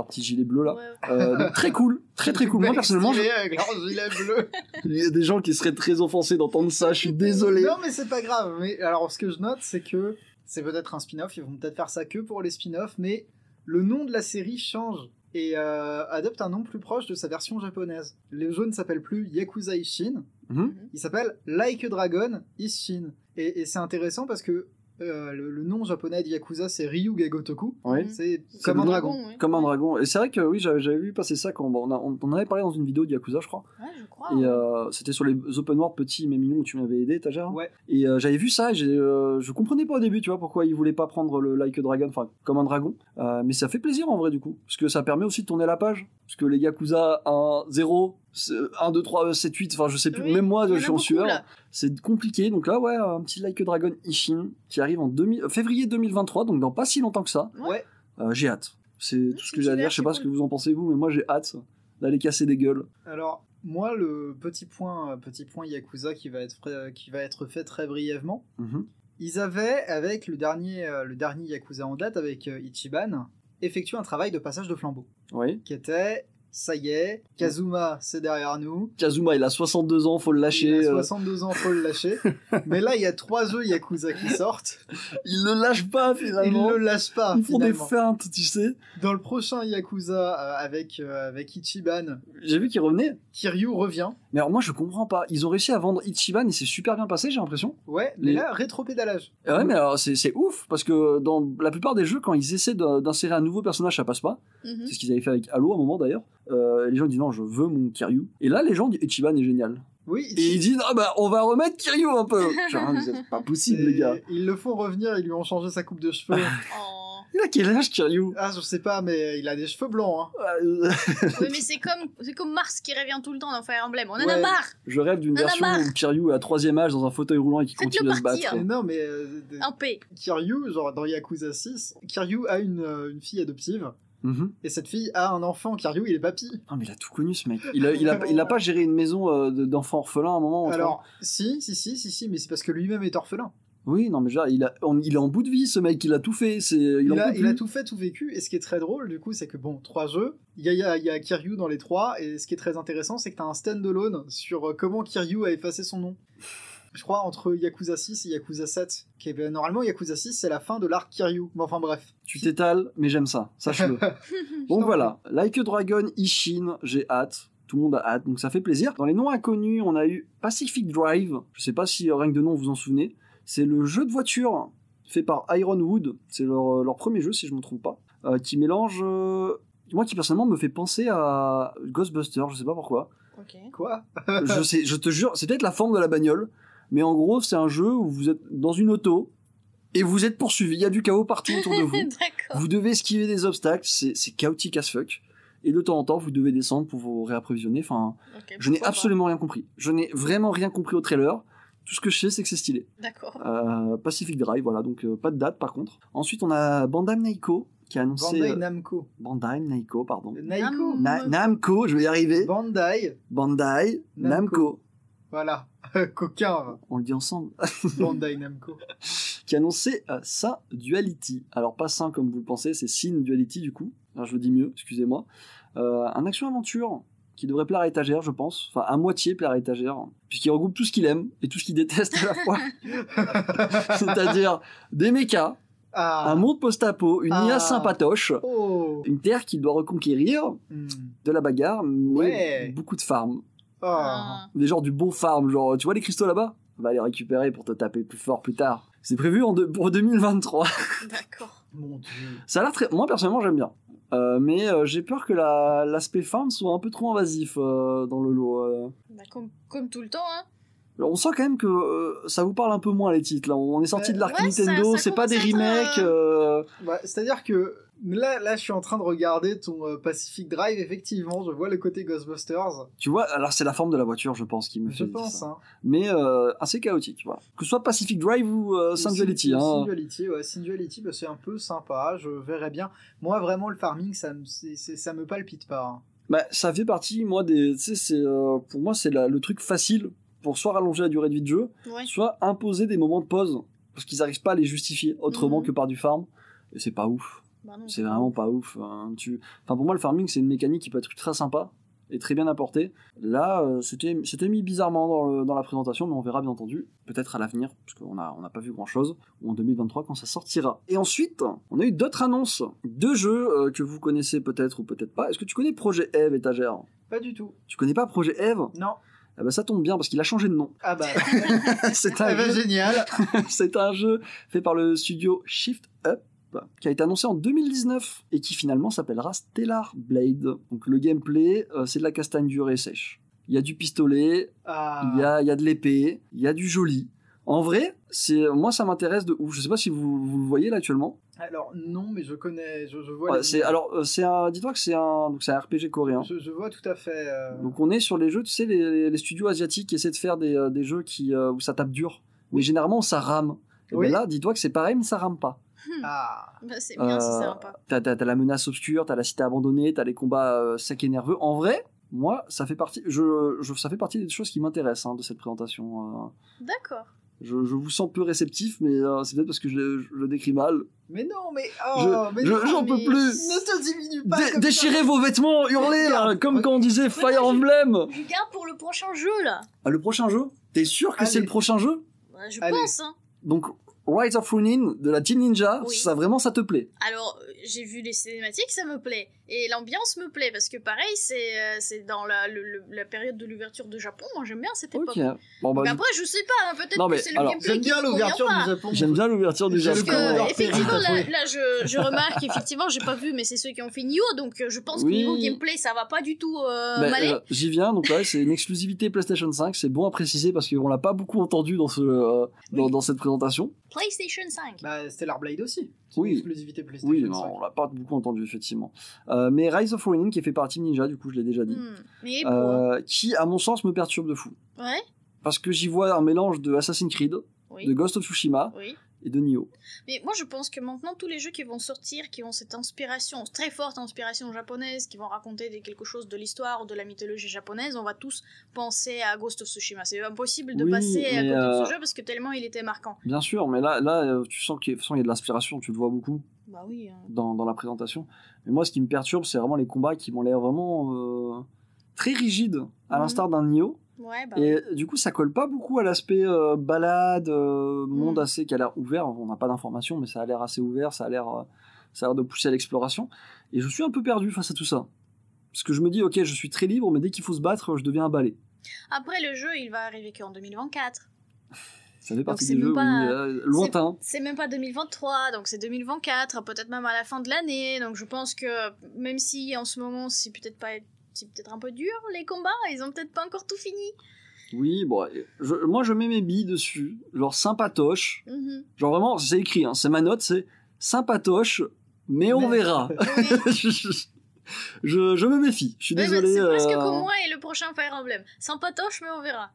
petit gilet bleu, là. Donc, très cool. Très cool. Moi, personnellement. Stylés avec leur gilet bleu. Il y a des gens qui seraient très offensés d'entendre ça. Je suis désolé. Non, mais c'est pas grave. Mais alors, ce que je note, c'est que c'est peut-être un spin-off. Ils vont peut-être faire ça que pour les spin-offs. Mais le nom de la série change. Et adopte un nom plus proche de sa version japonaise. Le jeu ne s'appelle plus Yakuza Ishin, il s'appelle Like a Dragon Ishin. Et c'est intéressant parce que le nom japonais de Yakuza, c'est Ryuga Gotoku. Oui. C'est comme un dragon. Oui. Comme un dragon. Et c'est vrai que oui, j'avais vu passer ça quand on avait parlé dans une vidéo de Yakuza, je crois. Ouais, je crois. Et c'était sur les open world petits mais mignons où tu m'avais aidé, Étagère. Ouais. Et j'avais vu ça et je comprenais pas au début, tu vois, pourquoi ils voulaient pas prendre le Like a Dragon, enfin, comme un dragon. Mais ça fait plaisir en vrai, du coup. Parce que ça permet aussi de tourner la page. Parce que les Yakuza 1, 0, 1, 2, 3, 7, 8, enfin, je sais plus, même moi, je suis en sueur. C'est compliqué. Donc là, ouais, un petit Like a Dragon Ishin qui arrive en février 2023, donc dans pas si longtemps que ça. Ouais. J'ai hâte. C'est tout ce que j'ai à dire. Je sais pas ce que vous en pensez, vous, mais moi, j'ai hâte d'aller casser des gueules. Alors, moi, le petit point Yakuza qui va être fait très brièvement. Ils avaient, avec le dernier Yakuza en date, avec Ichiban, effectué un travail de passage de flambeau. Oui. Qui était, ça y est, Kazuma, c'est derrière nous. Kazuma, il a 62 ans, faut le lâcher. Il a 62 ans, faut le lâcher. Mais là, il y a 3 jeux Yakuza qui sortent. Ils le lâchent pas, finalement. Ils font des feintes, tu sais. Dans le prochain Yakuza, avec Ichiban. J'ai vu qu'il revenait. Kiryu revient. Mais alors, moi, je comprends pas. Ils ont réussi à vendre Ichiban et c'est super bien passé, j'ai l'impression. Ouais, mais là, rétropédalage. Ouais, mais alors, c'est ouf, parce que dans la plupart des jeux, quand ils essaient d'insérer un nouveau personnage, ça passe pas. C'est ce qu'ils avaient fait avec Halo à un moment, d'ailleurs. Les gens disent non, je veux mon Kiryu. Et là, les gens disent Ichiban est génial. Oui. Et il dit, ah bah, on va remettre Kiryu un peu. Genre, c'est pas possible, les gars. Ils le font revenir, ils lui ont changé sa coupe de cheveux. Il a quel âge, Kiryu? Ah, je sais pas, mais il a des cheveux blancs, hein. Oui, mais c'est comme Mars qui revient tout le temps dans Fire Emblem. On en a marre. Je rêve d'une version où Kiryu est à 3e âge dans un fauteuil roulant et qui continue à se battre. Non, mais... En paix. Kiryu, genre dans Yakuza 6, Kiryu a une fille adoptive. Et cette fille a un enfant. Kiryu, il est papy. Ah, mais il a tout connu, ce mec. Il a pas géré une maison d'enfants orphelins à un moment? Alors, si, mais c'est parce que lui-même est orphelin. Oui, non, mais genre, il est en bout de vie, ce mec, il a tout fait. Il a tout fait, tout vécu. Et ce qui est très drôle, du coup, c'est que, 3 jeux, il y a Kiryu dans les 3, et ce qui est très intéressant, c'est que t'as un stand-alone sur comment Kiryu a effacé son nom. Je crois, entre Yakuza 6 et Yakuza 7. Normalement, Yakuza 6, c'est la fin de l'arc Kiryu. Mais enfin, bref. Tu t'étales, mais j'aime ça, sache-le. Donc voilà, Like a Dragon, Ishin, j'ai hâte. Tout le monde a hâte, donc ça fait plaisir. Dans les noms inconnus, on a eu Pacific Drive. Je sais pas si rien que de nom vous en souvenez. C'est le jeu de voiture fait par Ironwood. C'est leur premier jeu, si je me trompe pas. Qui mélange... moi, qui personnellement me fait penser à Ghostbusters, je sais pas pourquoi. Ok. Quoi? Je te jure, c'est peut-être la forme de la bagnole. Mais en gros, c'est un jeu où vous êtes dans une auto et vous êtes poursuivi. Il y a du chaos partout autour de vous. Vous devez esquiver des obstacles. C'est chaotique as fuck. Et de temps en temps, vous devez descendre pour vous réapprovisionner. Enfin, je n'ai absolument rien compris. Je n'ai vraiment rien compris au trailer. Tout ce que je sais, c'est que c'est stylé. D'accord. Pacific Drive, voilà. Donc, pas de date, par contre. Ensuite, on a Bandai Namco qui a annoncé... Bandai Namco, pardon. Namco, je vais y arriver. Bandai Namco. Voilà. Coquin. On le dit ensemble. Bandai Namco. Qui a annoncé Sin Duality. Alors, pas Sin comme vous le pensez, c'est Sin Duality, du coup. Alors, je le dis mieux, excusez-moi. Un action-aventure qui devrait plaire à étagère, je pense. Enfin, à moitié plaire à étagère. Puisqu'il regroupe tout ce qu'il aime et tout ce qu'il déteste à la fois. C'est-à-dire des mechas, un monde post-apo, une IA sympatoche, une terre qu'il doit reconquérir, de la bagarre, mais beaucoup de farm. Des genres du bon farm, genre tu vois les cristaux là-bas, on va les récupérer pour te taper plus fort plus tard. C'est prévu pour 2023. D'accord. Mon Dieu. Ça a l'air très... Moi personnellement j'aime bien. Mais j'ai peur que l'aspect farm soit un peu trop invasif dans le lot. Comme tout le temps, hein. Alors, on sent quand même que ça vous parle un peu moins les titres. Là. On est sorti de l'arc Nintendo, c'est pas des remakes. C'est-à-dire que là, je suis en train de regarder ton Pacific Drive. Effectivement, je vois le côté Ghostbusters. Tu vois, alors c'est la forme de la voiture, je pense, qui me fait. Je pense, ça. Hein. Mais assez chaotique, voilà. Que ce soit Pacific Drive ou Sin Duality. Sin Duality, c'est un peu sympa. Je verrais bien. Moi, vraiment, le farming, ça me palpite pas. Hein. Bah, ça fait partie, moi, des. Tu sais, pour moi, c'est le truc facile pour soit rallonger la durée de vie de jeu, soit imposer des moments de pause, parce qu'ils n'arrivent pas à les justifier autrement que par du farm, et c'est pas ouf. Bah non, c'est vraiment pas ouf. Enfin, pour moi, le farming, c'est une mécanique qui peut être très sympa, et très bien apportée. Là, c'était mis bizarrement dans la présentation, mais on verra bien entendu, peut-être à l'avenir, parce qu'on n'a pas vu grand-chose, ou en 2023 quand ça sortira. Et ensuite, on a eu d'autres annonces, 2 jeux que vous connaissez peut-être ou peut-être pas. Est-ce que tu connais Projet Eve, étagère? Pas du tout. Tu connais pas Projet Eve? Non. Ah bah ça tombe bien parce qu'il a changé de nom. Ah bah c'est un jeu génial. C'est un jeu fait par le studio Shift Up qui a été annoncé en 2019 et qui finalement s'appellera Stellar Blade. Donc le gameplay, c'est de la castagne dure et sèche. Il y a du pistolet, il y a de l'épée, il y a du joli. En vrai, moi ça m'intéresse de ouf. Je sais pas si vous le voyez là actuellement. Alors non, mais je connais, je vois. Dis-toi que c'est un RPG coréen. Je vois tout à fait. Donc on est sur les jeux, tu sais, les studios asiatiques qui essaient de faire des jeux où ça tape dur, mais généralement ça rame. Et ben là, dis-toi que c'est pareil, mais ça rame pas. Bah, c'est bien si ça rame pas. T'as la menace obscure, t'as la cité abandonnée, t'as les combats secs et nerveux. En vrai, moi, ça fait partie des choses qui m'intéressent de cette présentation. D'accord. Je vous sens peu réceptif, mais c'est peut-être parce que je le décris mal. Mais non, mais j'en peux plus. Ne te diminue pas. Déchirez vos vêtements, hurlez, comme quand on disait Fire Emblem. Je garde pour le prochain jeu là. Ah, le prochain jeu? T'es sûr que c'est le prochain jeu? Je pense. Hein. Donc Rise of Ronin de la Team Ninja, ça te plaît? Alors, j'ai vu les cinématiques, ça me plaît. Et l'ambiance me plaît, parce que pareil, c'est dans la période de l'ouverture de Japon. Moi, j'aime bien cette époque. Bon, donc après, je sais pas, hein, peut-être que c'est le gameplay j'aime bien l'ouverture du Japon. J'aime bien l'ouverture du Japon. Effectivement, là, je remarque, effectivement, j'ai pas vu, mais c'est ceux qui ont fait Nioh, donc je pense que niveau gameplay, ça va pas du tout m'aller. J'y viens, donc là, c'est une exclusivité PlayStation 5, c'est bon à préciser, parce qu'on l'a pas beaucoup entendu dans cette présentation. PlayStation 5. Bah, Stellar Blade aussi. Oui. Exclusivité PlayStation 5. On l'a pas beaucoup entendu, effectivement. Mais Rise of Ronin, qui est fait par Team Ninja, du coup, je l'ai déjà dit. Qui, à mon sens, me perturbe de fou. Ouais. Parce que j'y vois un mélange de Assassin's Creed, de Ghost of Tsushima, et de Nioh. Mais moi, je pense que maintenant, tous les jeux qui vont sortir, qui ont cette inspiration, très forte inspiration japonaise, qui vont raconter quelque chose de l'histoire ou de la mythologie japonaise, on va tous penser à Ghost of Tsushima. C'est impossible de passer à côté de ce jeu parce que tellement il était marquant. Bien sûr, mais là tu sens qu'il y a de l'inspiration, tu le vois beaucoup. Bah oui. Dans la présentation. Mais moi, ce qui me perturbe, c'est vraiment les combats qui m'ont l'air vraiment très rigides, à l'instar d'un Nioh. Et du coup, ça colle pas beaucoup à l'aspect balade, monde assez qui a l'air ouvert. On n'a pas d'informations, mais ça a l'air assez ouvert, ça a l'air de pousser à l'exploration. Et je suis un peu perdu face à tout ça. Parce que je me dis, ok, je suis très libre, mais dès qu'il faut se battre, je deviens un balai. Après, le jeu, il va arriver qu'en 2024. Ça fait partie des jeux lointains. C'est même pas 2023, donc c'est 2024, peut-être même à la fin de l'année. Donc je pense que même si en ce moment, c'est peut-être un peu dur, les combats, ils ont peut-être pas encore tout fini. Oui, bon, moi je mets mes billes dessus, genre sympatoche. Genre vraiment, c'est écrit, c'est ma note, c'est sympatoche, mais on verra. je me méfie, je suis désolé. C'est presque comme moi et le prochain Fire Emblem. Sympatoche, mais on verra.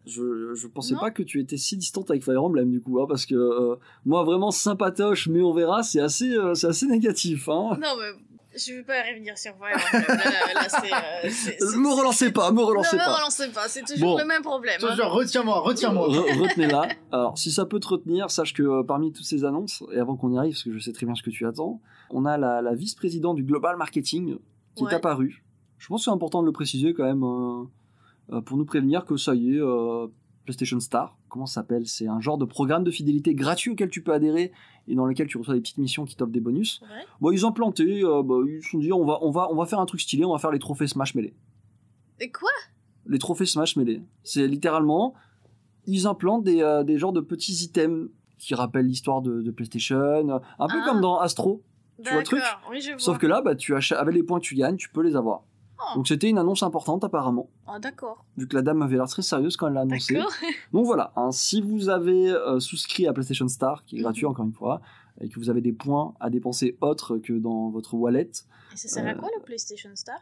Je pensais pas que tu étais si distante avec Fire Emblem du coup, parce que moi vraiment sympatoche, mais on verra, c'est assez négatif. Hein. Non mais... Je vais pas revenir sur Fire Emblem. Là, me relancez pas. Ne me relancez pas, c'est toujours le même problème. Toujours, retiens-moi. Retenez-la. Alors, si ça peut te retenir, sache que parmi toutes ces annonces, et avant qu'on y arrive, parce que je sais très bien ce que tu attends, on a la vice-présidente du Global Marketing qui est apparue. Je pense que c'est important de le préciser quand même, pour nous prévenir que ça y est, PlayStation Star, comment ça s'appelle? C'est un genre de programme de fidélité gratuit auquel tu peux adhérer et dans lequel tu reçois des petites missions qui t'offrent des bonus. Bon, ils ont planté, ils se sont dit on va faire un truc stylé, on va faire les trophées Smash Melee. Et quoi? Les trophées Smash Melee. C'est littéralement, ils implantent des genres de petits items qui rappellent l'histoire de PlayStation, un peu comme dans Astro. Tu vois le truc? Oui, je vois. Sauf que là, tu achètes, avec les points que tu gagnes, tu peux les avoir. Donc c'était une annonce importante apparemment. Ah d'accord. Vu que la dame avait l'air très sérieuse quand elle l'a annoncé. Donc voilà, si vous avez souscrit à PlayStation Star, qui est gratuit encore une fois, et que vous avez des points à dépenser autres que dans votre wallet. Et ça sert à quoi le PlayStation Star?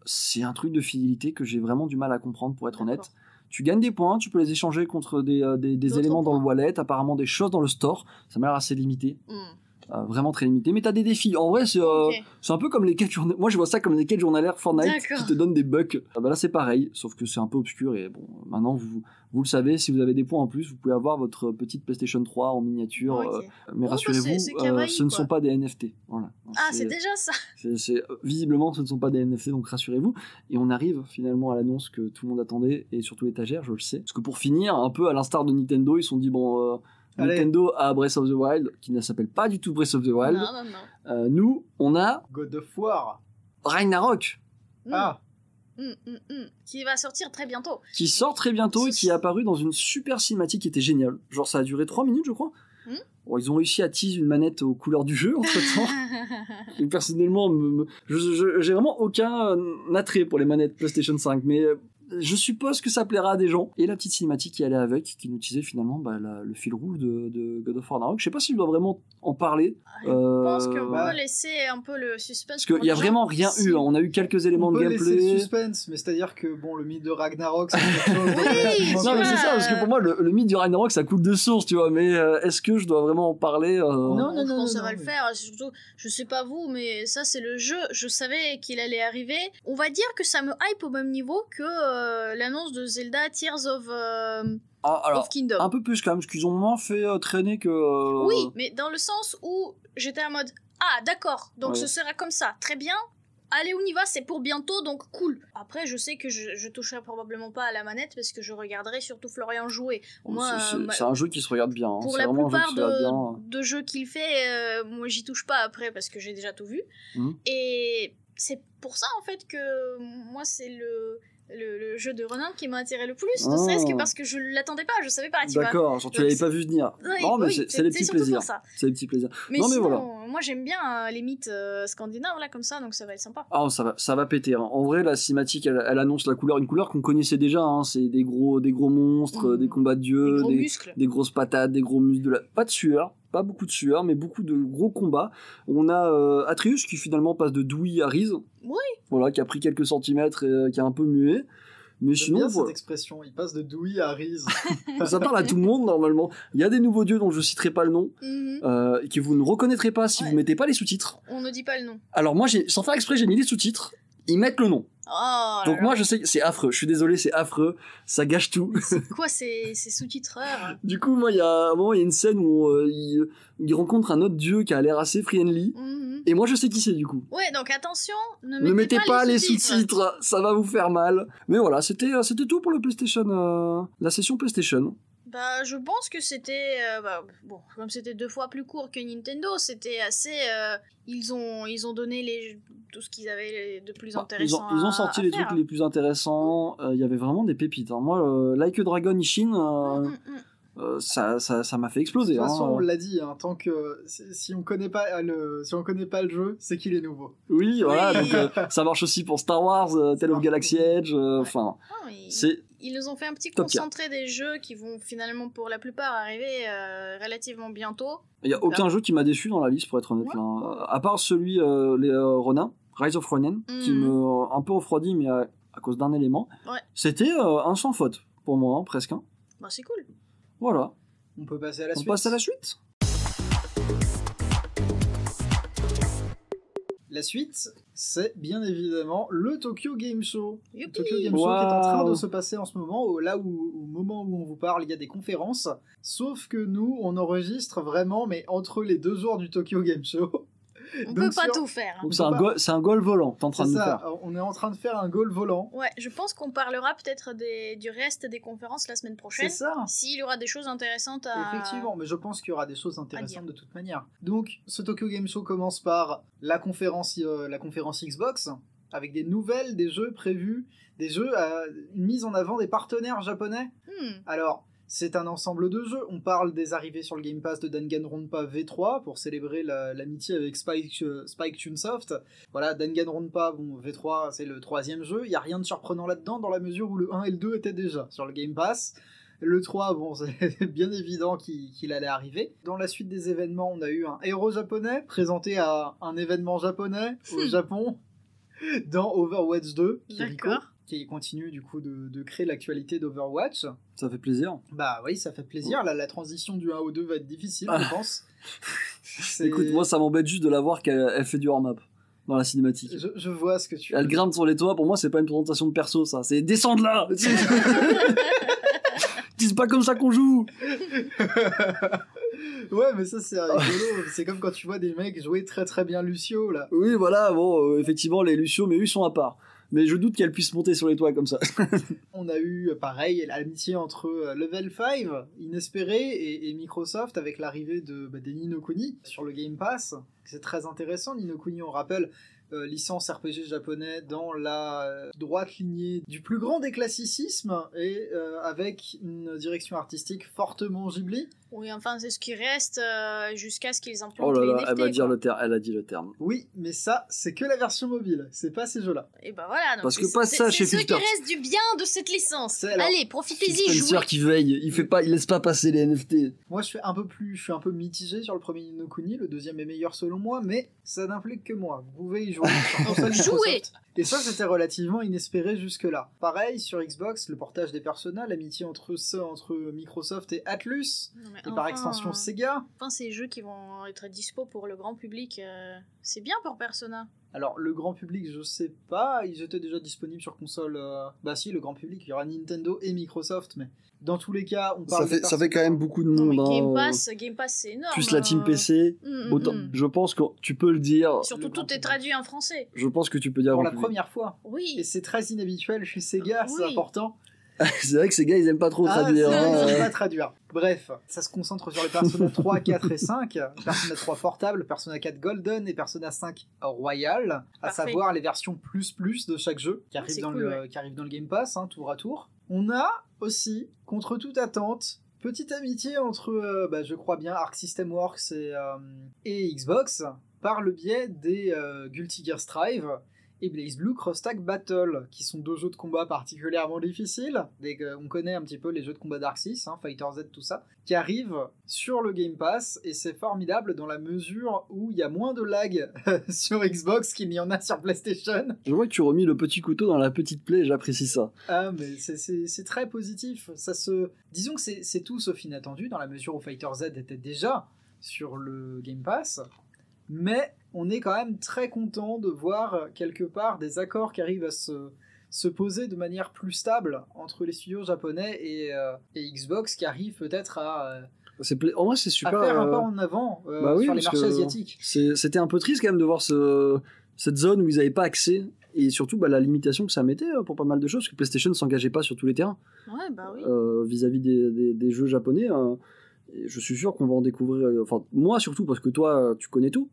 C'est un truc de fidélité que j'ai vraiment du mal à comprendre pour être honnête. Tu gagnes des points, tu peux les échanger contre des éléments dans le wallet, apparemment des choses dans le store, ça m'a l'air assez limité. Vraiment très limité, mais t'as des défis. En vrai, c'est un peu comme les quêtes journalières. Moi, je vois ça comme les quêtes journalières Fortnite qui te donnent des bugs. Là, c'est pareil, sauf que c'est un peu obscur et bon, maintenant vous le savez, si vous avez des points en plus, vous pouvez avoir votre petite PlayStation 3 en miniature. Mais rassurez-vous, ce ne sont pas des NFT. Voilà. C'est déjà ça. Visiblement, ce ne sont pas des NFT, donc rassurez-vous. Et on arrive finalement à l'annonce que tout le monde attendait et surtout étagère, je le sais. Parce que pour finir, un peu à l'instar de Nintendo, ils se sont dit Nintendo a Breath of the Wild, qui ne s'appelle pas du tout Breath of the Wild. Non. Nous, on a God of War. Ragnarok. Qui va sortir très bientôt. Qui sort très bientôt et qui est apparu dans une super cinématique qui était géniale. Genre ça a duré 3 minutes je crois. Bon, ils ont réussi à teaser une manette aux couleurs du jeu entre temps. Et personnellement, j'ai vraiment aucun attrait pour les manettes PlayStation 5, mais je suppose que ça plaira à des gens. Et la petite cinématique qui allait avec, qui nous disait finalement le fil rouge de God of War Ragnarok. Je sais pas si je dois vraiment en parler. Je pense qu'on peut laisser un peu le suspense. Parce qu'il y a vraiment rien eu. On a eu quelques éléments de gameplay. On peut laisser le suspense, mais c'est-à-dire que le mythe de Ragnarok, c'est quelque chose. Non, mais c'est ça, parce que pour moi, le mythe du Ragnarok, ça coule de source, tu vois. Mais est-ce que je dois vraiment en parler Non, je pense que ça va le faire. Surtout, je sais pas vous, mais ça, c'est le jeu. Je savais qu'il allait arriver. On va dire que ça me hype au même niveau que l'annonce de Zelda Tears of Kingdom. Un peu plus quand même, parce qu'ils ont moins fait traîner que... Oui, mais dans le sens où j'étais en mode d'accord, donc ce sera comme ça, très bien, allez, on y va, c'est pour bientôt, donc cool. Après, je sais que je toucherai probablement pas à la manette parce que je regarderai surtout Florian jouer. Moi, c'est un jeu qui se regarde bien. Pour la plupart de jeux qu'il fait, moi j'y touche pas après parce que j'ai déjà tout vu. Et c'est pour ça en fait que moi c'est le jeu de Ronan qui m'a attiré le plus, ne serait-ce que parce que je l'attendais pas, je savais pas. D'accord, genre tu l'avais pas vu venir. Oui, non, mais c'est les petits plaisirs. C'est les petits plaisirs. Mais non, sinon, mais voilà. Moi j'aime bien les mythes scandinaves là comme ça, donc ça va être sympa. Ah, ça va péter. Hein. En vrai, la cinématique, elle annonce la couleur, une couleur qu'on connaissait déjà. Hein. C'est des gros monstres, des combats de dieux, des grosses patates, des gros muscles, pas de sueur. Pas beaucoup de sueur, mais beaucoup de gros combats. On a Atreus qui finalement passe de douille à Riz. Oui. Voilà, qui a pris quelques centimètres et qui a un peu mué. Mais sinon, bien cette expression, il passe de douille à Riz. Ça parle à tout le monde normalement. Il y a des nouveaux dieux dont je citerai pas le nom, et que vous ne reconnaîtrez pas si vous mettez pas les sous-titres. On ne dit pas le nom. Alors moi, sans faire exprès, j'ai mis les sous-titres. Ils mettent le nom. Oh, donc moi je sais que c'est affreux, je suis désolé, c'est affreux, ça gâche tout. C'est quoi ces sous-titreurs? Du coup moi il y a une scène où il rencontre un autre dieu qui a l'air assez friendly, et moi je sais qui c'est du coup. Ouais, donc attention, ne mettez pas les sous-titres, ça va vous faire mal. Mais voilà, c'était tout pour le PlayStation, la session PlayStation. Bah, je pense que c'était bon, comme c'était 2 fois plus court que Nintendo, c'était assez ils ont donné tout ce qu'ils avaient de plus intéressant. Ils ont sorti les trucs les plus intéressants, il y avait vraiment des pépites. Hein. Moi Like a Dragon Ishin ça m'a fait exploser. De toute façon, on l'a dit, hein, tant que si on connaît pas le jeu, c'est qu'il est nouveau. Oui, voilà, donc ça marche aussi pour Star Wars, Tale of Galaxy Edge, enfin ils nous ont fait un petit concentré des jeux qui vont finalement pour la plupart arriver relativement bientôt. Il y a aucun jeu qui m'a déçu dans la liste pour être honnête, là. À part celui Ronin, Rise of Ronin, qui me un peu refroidi mais à cause d'un élément. C'était un sans faute pour moi, hein, presque. Hein. Bah c'est cool. Voilà. On peut passer à la suite. On passe à la suite. La suite, c'est bien évidemment le Tokyo Game Show. Youpi. Tokyo Game Show qui est en train de se passer en ce moment, au moment où on vous parle, il y a des conférences. Sauf que nous, on enregistre vraiment, mais entre les 2 jours du Tokyo Game Show. On peut pas tout faire. Donc c'est un goal volant, t'es en train de nous faire. On est en train de faire un goal volant. Ouais, je pense qu'on parlera peut-être du reste des conférences la semaine prochaine. C'est ça. S'il y aura des choses intéressantes à... Effectivement, mais je pense qu'il y aura des choses intéressantes de toute manière. Donc, ce Tokyo Game Show commence par la conférence Xbox, avec des nouvelles, des jeux prévus, des jeux, une mise en avant des partenaires japonais. Alors... c'est un ensemble de jeux. On parle des arrivées sur le Game Pass de Danganronpa V3 pour célébrer l'amitié avec Spike Chunsoft. Voilà, Danganronpa, bon, V3, c'est le 3e jeu. Il n'y a rien de surprenant là-dedans dans la mesure où le 1 et le 2 étaient déjà sur le Game Pass. Le 3, bon, c'est bien évident qu'il allait arriver. Dans la suite des événements, on a eu un héros japonais présenté à un événement japonais au Japon dans Overwatch 2. D'accord. Qui continue du coup de créer l'actualité d'Overwatch. Ça fait plaisir. Bah oui, ça fait plaisir. Là, la transition du 1 au 2 va être difficile, je pense. Écoute, moi ça m'embête juste de la voir qu'elle fait du warm-up dans la cinématique. Je vois ce que tu... Elle grimpe sur les toits, pour moi c'est pas une présentation de perso ça, c'est descendre là. C'est pas comme ça qu'on joue. Ouais, mais ça c'est rigolo. C'est comme quand tu vois des mecs jouer très très bien Lucio là. Oui, voilà, bon, effectivement les Lucio, mais eux ils sont à part. Mais je doute qu'elle puisse monter sur les toits comme ça. On a eu, pareil, l'amitié entre Level 5, inespéré, et Microsoft avec l'arrivée des Ni no Kuni sur le Game Pass. C'est très intéressant. Ni no Kuni, on rappelle, licence RPG japonais dans la droite lignée du plus grand des classicismes et avec une direction artistique fortement Ghibli. Oui, enfin, c'est ce qui reste jusqu'à ce qu'ils implantent les NFT. Oh là là, elle a dit le terme. Oui, mais ça, c'est que la version mobile, c'est pas ces jeux-là. Et bah voilà, donc parce que pas ça chez Phil Phil. C'est ce qui reste du bien de cette licence. Allez, profitez-y, jouez. Spencer qui veille, il laisse pas passer les NFT. Moi, je suis un peu mitigé sur le premier Ni no Kuni, le deuxième est meilleur selon moi, mais ça n'implique que moi. Vous pouvez y jouer. Jouer. Et ça, c'était relativement inespéré jusque-là. Pareil, sur Xbox, le portage des personnages, l'amitié entre Microsoft et Atlus, et par extension Sega. Enfin, ces jeux qui vont être dispo pour le grand public, c'est bien pour Persona. Alors, le grand public, je sais pas, ils étaient déjà disponibles sur console. Bah si, le grand public, il y aura Nintendo et Microsoft, mais dans tous les cas, on parle ça fait quand même beaucoup de monde. Game Pass, c'est énorme. Plus la team PC, je pense que tu peux le dire. Surtout tout est traduit en français. Je pense que tu peux dire pour la première fois. Oui. Et c'est très inhabituel chez Sega, c'est important. C'est vrai que ces gars, ils aiment pas trop traduire. Ils aiment pas traduire. Bref, ça se concentre sur les Persona 3, 4 et 5. Persona 3 Portable, Persona 4 Golden et Persona 5 Royal. À savoir les versions plus de chaque jeu qui arrivent dans le Game Pass, tour à tour. On a aussi, contre toute attente, petite amitié entre, je crois bien, Arc System Works et Xbox par le biais des Guilty Gear Strive et BlazBlue Cross Tag Battle, qui sont 2 jeux de combat particulièrement difficiles. On connaît un petit peu les jeux de combat Dark 6, Fighter Z, tout ça, qui arrivent sur le Game Pass, et c'est formidable dans la mesure où il y a moins de lag sur Xbox qu'il n'y en a sur PlayStation. Je vois que tu remis le petit couteau dans la petite plaie, j'apprécie ça. Ah, mais c'est très positif. Disons que c'est tout sauf inattendu, dans la mesure où Fighter Z était déjà sur le Game Pass, mais on est quand même très content de voir quelque part des accords qui arrivent à se poser de manière plus stable entre les studios japonais et Xbox, qui arrivent peut-être à en vrai, c'est super, faire un pas en avant sur les marchés asiatiques. C'était un peu triste quand même de voir cette zone où ils n'avaient pas accès, et surtout la limitation que ça mettait pour pas mal de choses, parce que PlayStation ne s'engageait pas sur tous les terrains. Ouais, bah oui. Vis-à-vis des jeux japonais. Je suis sûr qu'on va en découvrir, moi surtout, parce que toi tu connais tout,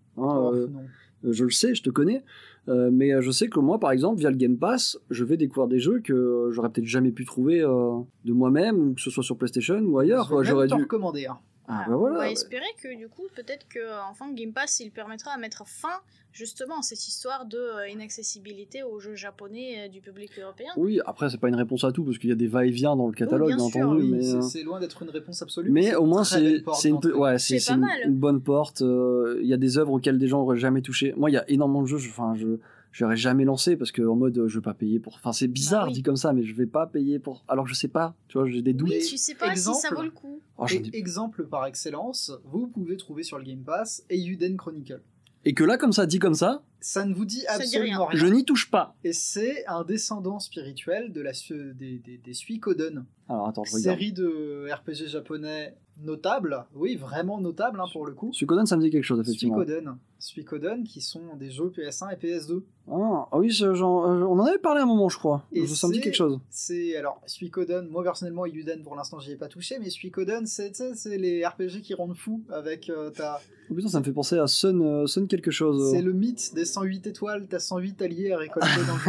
je le sais, je te connais, mais je sais que moi par exemple via le Game Pass je vais découvrir des jeux que j'aurais peut-être jamais pu trouver de moi-même, ou que ce soit sur PlayStation ou ailleurs. J'aurais dû recommander. On va espérer que du coup peut-être que enfin Game Pass il permettra à mettre fin justement à cette histoire de inaccessibilité aux jeux japonais du public européen. Oui, après c'est pas une réponse à tout, parce qu'il y a des va-et-vient dans le catalogue, bien entendu, sûr, mais c'est loin d'être une réponse absolue, mais au moins c'est une bonne porte. Il y a des œuvres auxquelles des gens auraient jamais touché. Moi il y a énormément de jeux, j'aurais jamais lancé, parce que en mode je vais pas payer pour, c'est bizarre dit comme ça, mais je vais pas payer pour, alors je sais pas, tu vois, j'ai des doutes. Oui, tu sais pas si ça vaut le coup. Exemple par excellence, vous pouvez trouver sur le Game Pass Eiyuden Chronicle. Et que là, comme ça, dit comme ça, ça ne vous dit absolument rien. Je n'y touche pas. Et c'est un descendant spirituel des Suikoden. Alors attends, je regarde. Série de RPG japonais notable, oui, vraiment notable pour le coup. Suikoden, ça me dit quelque chose, effectivement. Suikoden qui sont des jeux PS1 et PS2. Ah oui, on en avait parlé à un moment, je crois. Ça me dit quelque chose. Alors, Suikoden, moi personnellement, Eiyuden pour l'instant j'y ai pas touché, mais Suikoden, c'est les RPG qui rendent fou avec ta... Oh putain, ça me fait penser à Sun quelque chose. C'est le mythe des 108 étoiles, t'as 108 alliés à récolter dans le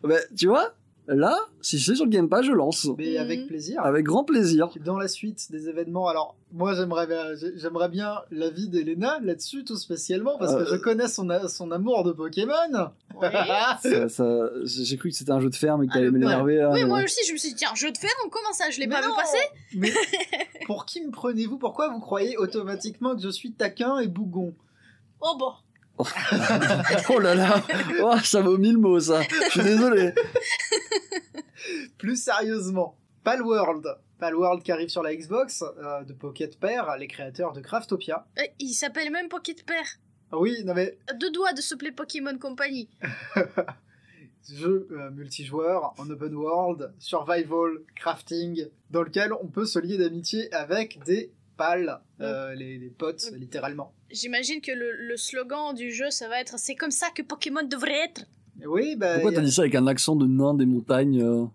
jeu. Tu vois, là, si c'est sur le Game Pass, je lance. Mais avec plaisir. Avec grand plaisir. Dans la suite des événements, alors moi j'aimerais bien l'avis d'Elena là-dessus, tout spécialement, parce que je connais son amour de Pokémon. Oui. J'ai cru que c'était un jeu de ferme et que t'allais m'énerver. Oui, moi aussi je me suis dit, tiens, jeu de ferme, comment ça, je l'ai pas vu passer. Mais pour qui me prenez-vous? Pourquoi vous croyez automatiquement que je suis taquin et bougon? Oh bon. Oh là là, ça vaut 1000 mots ça, je suis désolé. Plus sérieusement, Palworld qui arrive sur la Xbox, de Pocket Pair, les créateurs de Craftopia. Il s'appelle même Pocket Pair. Oui, non mais... 2 doigts de s'appeler Pokémon Company. Jeu multijoueur en open world, survival, crafting, dans lequel on peut se lier d'amitié avec des pals, les potes, littéralement. J'imagine que le slogan du jeu, ça va être « C'est comme ça que Pokémon devrait être ». Oui, pourquoi t'as dit ça avec un accent de nain des montagnes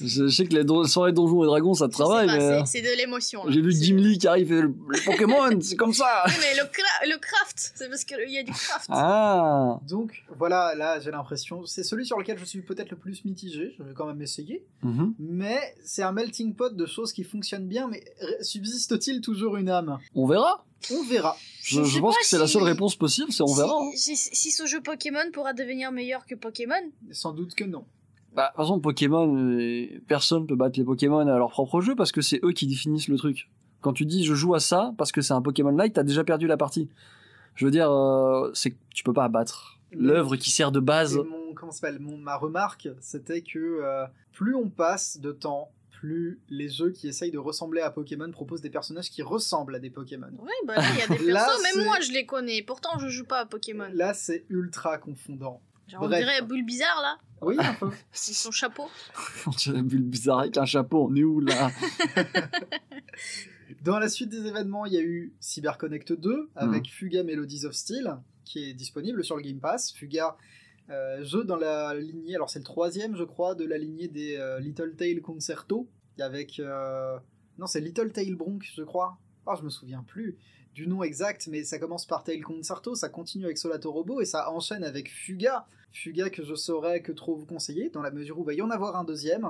Je sais que les soirées Donjons et Dragons, ça travaille, mais... C'est de l'émotion. J'ai vu Gimli qui arrive et les Pokémon, c'est comme ça. Oui, mais le craft, c'est parce qu'il y a du craft. Ah. Donc, voilà, là, j'ai l'impression... C'est celui sur lequel je suis peut-être le plus mitigé, je vais quand même essayer. Mais c'est un melting pot de choses qui fonctionnent bien, mais subsiste-t-il toujours une âme? On verra. On verra. Je pense que c'est la seule réponse possible, c'est on verra. Si ce jeu Pokémon pourra devenir meilleur que Pokémon? Sans doute que non. De toute façon, Pokémon, personne peut battre les Pokémon à leur propre jeu, parce que c'est eux qui définissent le truc. Quand tu dis je joue à ça parce que c'est un Pokémon-like, t'as déjà perdu la partie. Je veux dire, tu peux pas battre l'œuvre qui sert de base. Ma remarque, c'était que plus on passe de temps, plus les jeux qui essayent de ressembler à Pokémon proposent des personnages qui ressemblent à des Pokémon. Oui, bah là, il y a des persos, même moi je les connais, pourtant je joue pas à Pokémon. Là, c'est ultra confondant. Genre, on dirait Bulbizarre, là. Oui, un peu. C'est son chapeau. On dirait Bulbizarre avec un chapeau, on est où, là? Dans la suite des événements, il y a eu CyberConnect 2, avec Fuga Melodies of Steel, qui est disponible sur le Game Pass. Fuga, jeu dans la lignée, alors c'est le 3e, je crois, de la lignée des Little Tail Concerto, avec... non, c'est Little Tail Bronc, je crois. Je me souviens plus du nom exact, mais ça commence par Tail Concerto, ça continue avec Solato Robo, et ça enchaîne avec Fuga. Fuga que je saurais que trop vous conseiller, dans la mesure où il va y en avoir un deuxième.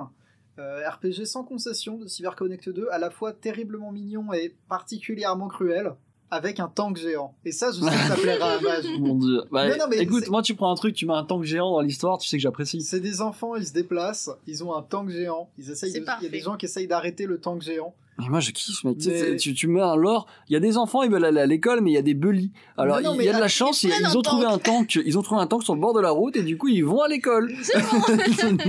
RPG sans concession de CyberConnect 2, à la fois terriblement mignon et particulièrement cruel, avec un tank géant. Et ça, je sais que ça plaira à Mage. Mon dieu. Bah, non, mais écoute, moi tu prends un truc, tu mets un tank géant dans l'histoire, tu sais que j'apprécie. C'est des enfants, ils se déplacent, ils ont un tank géant, il y a des gens qui essayent d'arrêter le tank géant. Mais moi je kiffe, mec. Tu mets un lore, il y a des enfants, ils veulent aller à l'école, mais il y a des bullies. Alors il y a de la chance, ils ont trouvé un tank sur le bord de la route et du coup ils vont à l'école.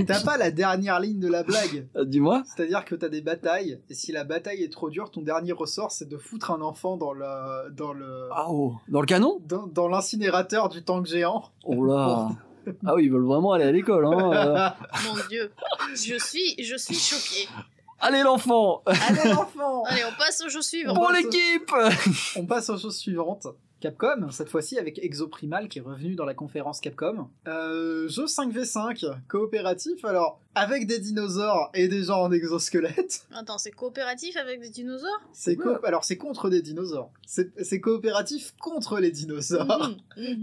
T'as pas la dernière ligne de la blague. Dis-moi. C'est-à-dire que t'as des batailles, et si la bataille est trop dure, ton dernier ressort c'est de foutre un enfant dans le canon, dans l'incinérateur du tank géant. Oh là. Ah oui, ils veulent vraiment aller à l'école, hein. Mon dieu, je suis choquée. Allez l'enfant. Allez, on passe aux choses suivantes. Pour l'équipe. On passe aux choses suivantes. Capcom, cette fois-ci avec Exoprimal qui est revenu dans la conférence Capcom. Jeu 5v5, coopératif, alors avec des dinosaures et des gens en exosquelette. Attends, c'est coopératif avec des dinosaures ? Alors c'est contre des dinosaures. C'est coopératif contre les dinosaures,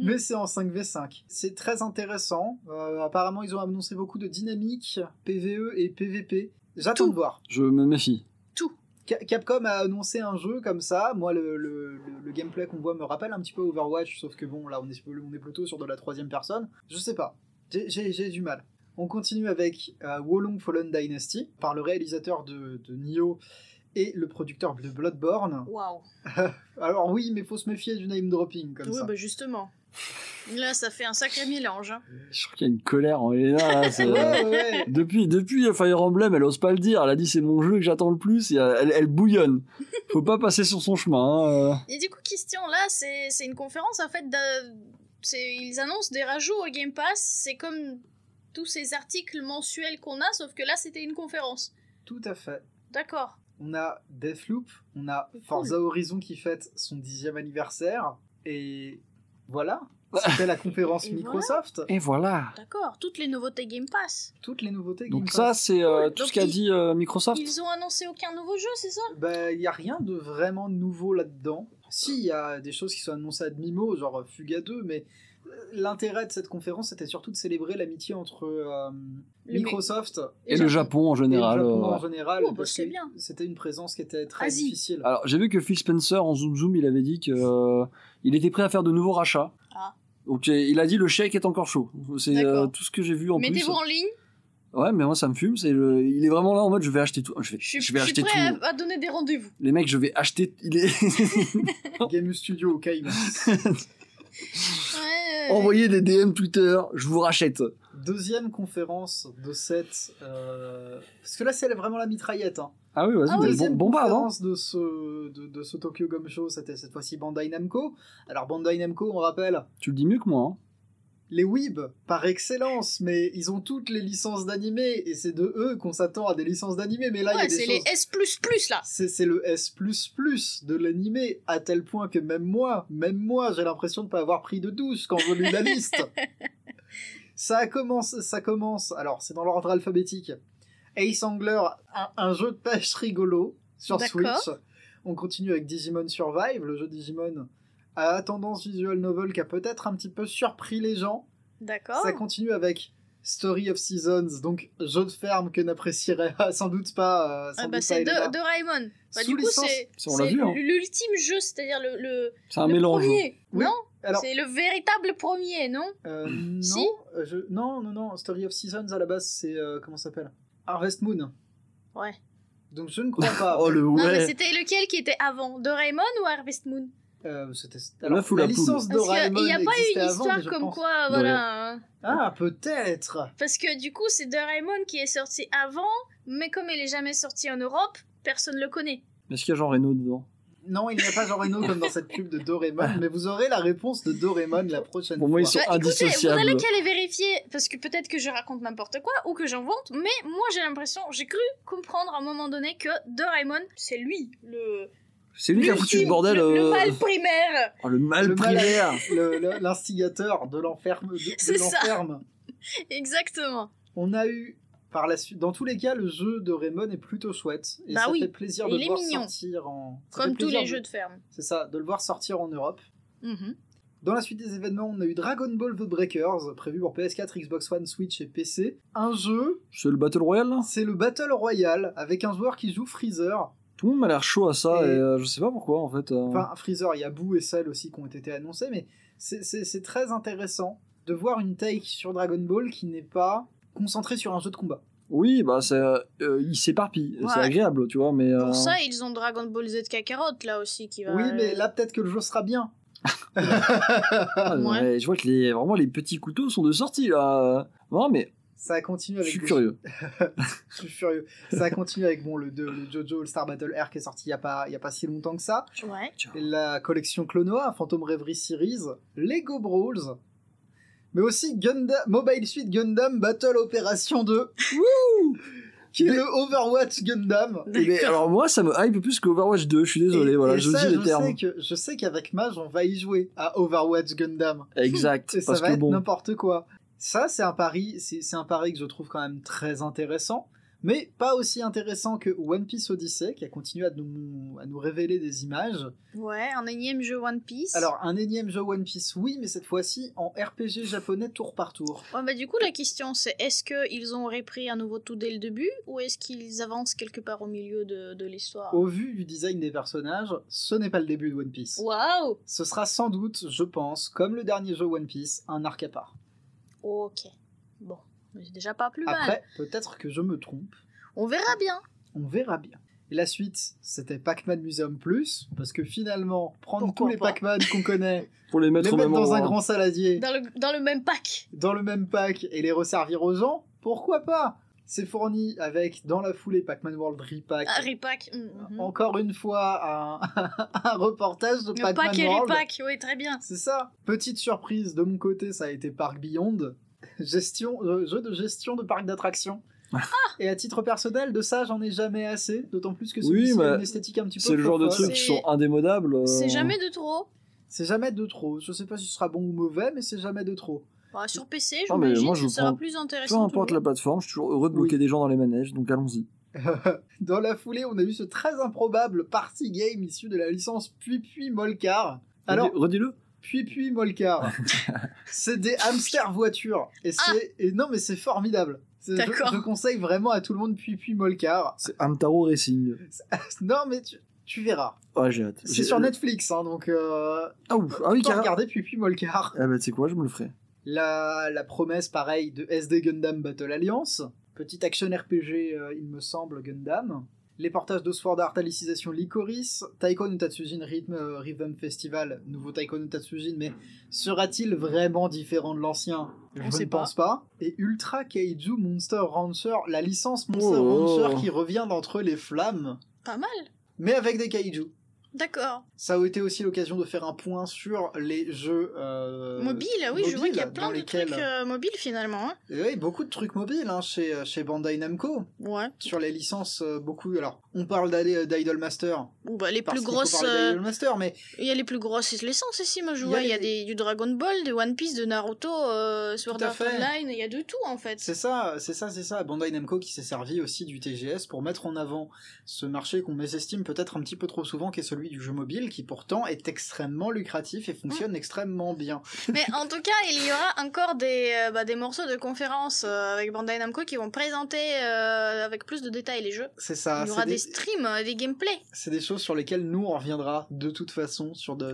mais c'est en 5v5. C'est très intéressant. Apparemment ils ont annoncé beaucoup de dynamique, PvE et PvP. J'attends de voir. Je me méfie. Tout. Capcom a annoncé un jeu comme ça. Moi, le gameplay qu'on voit me rappelle un petit peu Overwatch, sauf que bon, là, on est plutôt sur de la 3e personne. Je sais pas. J'ai du mal. On continue avec Wolong Fallen Dynasty, par le réalisateur de Nioh et le producteur de Bloodborne. Waouh. Alors oui, mais faut se méfier du name dropping comme ça. Oui, bah justement. Là, ça fait un sacré mélange. Hein. Je crois qu'il y a une colère en Elena. Ouais. Depuis Fire Emblem, elle ose pas le dire. Elle a dit c'est mon jeu que j'attends le plus. Et elle bouillonne. Faut pas passer sur son chemin. Hein. Et du coup, question, là, c'est une conférence en fait. Ils annoncent des rajouts au Game Pass. C'est comme tous ces articles mensuels qu'on a, sauf que là, c'était une conférence. Tout à fait. D'accord. On a Deathloop, on a Forza Horizon qui fête son 10e anniversaire. Et voilà, c'était la conférence Microsoft. Et voilà. D'accord, toutes les nouveautés Game Pass. Donc ça, c'est tout ce qu'a dit Microsoft. Ils ont annoncé aucun nouveau jeu, c'est ça ? Il n'y a rien de vraiment nouveau là-dedans. Si, il y a des choses qui sont annoncées à demi-mot, genre Fuga 2, mais l'intérêt de cette conférence, c'était surtout de célébrer l'amitié entre Microsoft et le Japon en général. Oh, bah, c'est bien. C'était une présence qui était très difficile. Alors, j'ai vu que Phil Spencer, en Zoom, il avait dit qu'il était prêt à faire de nouveaux rachats. Ah. Donc, il a dit le chèque est encore chaud. C'est tout ce que j'ai vu en plus. Mettez-vous en ligne. Ouais, mais moi ça me fume. Il est vraiment là en mode je vais acheter tout. Je vais acheter tout. Je suis prêt à donner des rendez-vous. Les mecs, je vais acheter. Game Studio au Caïman. Envoyez des DM Twitter, je vous rachète. Deuxième conférence de cette... Parce que là, c'est vraiment la mitraillette. Hein. Ah oui, vas-y, Deuxième conférence de ce Tokyo Game Show, c'était cette fois-ci Bandai Namco. Alors, Bandai Namco, on rappelle... Tu le dis mieux que moi, hein. Les weebs, par excellence, mais ils ont toutes les licences d'animé, et c'est de eux qu'on s'attend à des licences d'animé, mais là, il y a des choses... c'est les S++, là. C'est le S++ de l'animé, à tel point que même moi, j'ai l'impression de pas avoir pris de douche quand je lis la liste. Ça commence, alors c'est dans l'ordre alphabétique. Ace Angler, un jeu de pêche rigolo sur Switch. On continue avec Digimon Survive, le jeu Digimon à tendance visual novel qui a peut-être un petit peu surpris les gens. D'accord. Ça continue avec Story of Seasons, donc jeu de ferme que n'apprécierait sans doute pas. C'est Doraemon. Du coup, c'est l'ultime jeu, c'est-à-dire c'est un mélange. Premier, oui. Non Alors, c'est le véritable premier, non non, si non. Story of Seasons à la base, c'est comment ça s'appelle ? Harvest Moon. Ouais. Donc je ne crois pas. Oh le ouais. Non, mais c'était lequel qui était avant, Doraemon ou Harvest Moon ? Alors, la licence Doraemon il n'y a pas eu une avant, histoire comme pense... quoi, voilà. Ah, peut-être. Parce que du coup, c'est Doraemon qui est sorti avant, mais comme il est jamais sorti en Europe, personne le connaît. Est-ce qu'il y a Jean Reno dedans? Non, il n'y a pas Jean Reno comme dans cette pub de Doraemon, mais vous aurez la réponse de Doraemon la prochaine fois. Pour moi, ils sont indissociables. Écoutez, vous n'allez qu'à les vérifier, parce que peut-être que je raconte n'importe quoi, ou que j'invente, mais moi j'ai l'impression, j'ai cru comprendre à un moment donné que Doraemon, c'est lui, c'est lui qui a foutu le bordel. Le mal primaire. Oh, le mal primaire. L'instigateur de l'enferme. C'est ça. Exactement. On a eu, par la suite, dans tous les cas, le jeu de Doraemon est plutôt chouette. Et ça fait plaisir de le voir sortir en... Comme tous les jeux de ferme. C'est ça, de le voir sortir en Europe. Mm-hmm. Dans la suite des événements, on a eu Dragon Ball The Breakers, prévu pour PS4, Xbox One, Switch et PC. Un jeu... C'est le Battle Royale, là? C'est le Battle Royale, avec un joueur qui joue Freezer. Tout le monde m'a l'air chaud à ça, et je sais pas pourquoi, en fait. Enfin, Freezer, il y a Boo et Cell aussi qui ont été annoncés, mais c'est très intéressant de voir une take sur Dragon Ball qui n'est pas concentrée sur un jeu de combat. Oui, bah il s'éparpille, c'est agréable, tu vois, mais... Pour ça, ils ont Dragon Ball Z Kakarot, là aussi, qui va... Oui, mais là, peut-être que le jeu sera bien. Ouais, je vois que vraiment les petits couteaux sont de sortie, là. Non, mais... Ça a continué avec... Je suis curieux. Je suis furieux. Ça a continué avec le JoJo All-Star Battle Air qui est sorti il y a pas si longtemps que ça. Ouais. La collection Clonoa, Phantom Reverie Series, Lego Brawls, mais aussi Mobile Suit Gundam Battle Operation 2. Wouh, qui est le Overwatch Gundam. Mais alors moi, ça me hype plus qu'Overwatch 2, je suis désolé, voilà, je dis les termes. Je sais qu'avec Mage, on va y jouer à Overwatch Gundam. Exact. Et ça va être n'importe quoi. Ça, c'est un pari que je trouve quand même très intéressant, mais pas aussi intéressant que One Piece Odyssey, qui a continué à nous révéler des images. Ouais, un énième jeu One Piece. Alors, un énième jeu One Piece, oui, mais cette fois-ci en RPG japonais tour par tour. Ouais, bah du coup, la question, c'est est-ce qu'ils ont repris à nouveau tout dès le début, ou est-ce qu'ils avancent quelque part au milieu de l'histoire? Au vu du design des personnages, ce n'est pas le début de One Piece. Waouh! Ce sera sans doute, je pense, comme le dernier jeu One Piece, un arc à part. Ok. Bon, c'est déjà pas plus mal. Après, peut-être que je me trompe. On verra bien. On verra bien. Et la suite, c'était Pac-Man Museum Plus, parce que finalement, prendre tous les Pac-Man qu'on connaît, pour les mettre dans un grand saladier, dans le même pack. Dans le même pack, et les resservir aux gens, pourquoi pas? C'est fourni avec, dans la foulée, Pac-Man World Repack. Un repack. Encore une fois, un reportage de Pac-Man World. Pack et World. repack, oui, très bien. C'est ça. Petite surprise de mon côté, ça a été Park Beyond. Jeu de gestion de parc d'attractions. Et à titre personnel, de ça, j'en ai jamais assez. D'autant plus que celui-ci a une esthétique un petit peu... C'est le genre de trucs qui sont indémodables. C'est jamais de trop. C'est jamais de trop. Je sais pas si ce sera bon ou mauvais, mais c'est jamais de trop. Bah, sur PC, j'imagine que ça sera plus intéressant. Peu importe la plateforme, je suis toujours heureux de bloquer des gens dans les manèges, donc allons-y. Dans la foulée, on a eu ce très improbable party game issu de la licence Puis Molcar. Alors, redis-le. Puis Molcar. C'est des hamsters voitures. Et non, mais c'est formidable. Je conseille vraiment à tout le monde Puis Molcar. C'est Hamtaro Racing. Non, mais tu verras. Ouais, j'ai hâte. C'est sur Netflix, hein, donc... Ah oui, carrément. Regardez Puis Molcar. Ah bah, tu sais quoi, je me le ferai. La promesse, pareil, de SD Gundam Battle Alliance. Petit action RPG, il me semble, Gundam. Les portages de Sword Art, Alicisation Lycoris. Taiko no Tatsujin Rhythm Festival. Nouveau Taiko no Tatsujin, mais sera-t-il vraiment différent de l'ancien? Je ne pense pas. Et Ultra Kaiju Monster Rancher, la licence Monster Rancher qui revient d'entre les flammes. Pas mal. Mais avec des kaiju. D'accord. Ça a été aussi l'occasion de faire un point sur les jeux mobiles. Oui, je vois qu'il y a plein de trucs mobiles finalement. Hein. Oui, beaucoup de trucs mobiles hein, chez Bandai Namco. Ouais. Sur les licences, beaucoup. Alors, on parle d'Idolmaster. Bah, les plus grosses. Mais il y a les plus grosses licences ici. Moi, je vois, il y a du Dragon Ball, de One Piece, de Naruto, Sword Art Online. Il y a de tout en fait. C'est ça. Bandai Namco qui s'est servi aussi du TGS pour mettre en avant ce marché qu'on mésestime peut-être un petit peu trop souvent, qui est celui du jeu mobile, qui pourtant est extrêmement lucratif et fonctionne extrêmement bien. Mais en tout cas, il y aura encore des morceaux de conférences avec Bandai Namco qui vont présenter avec plus de détails les jeux. C'est ça. Il y aura des streams, des gameplays. C'est des choses sur lesquelles nous on reviendra de toute façon sur de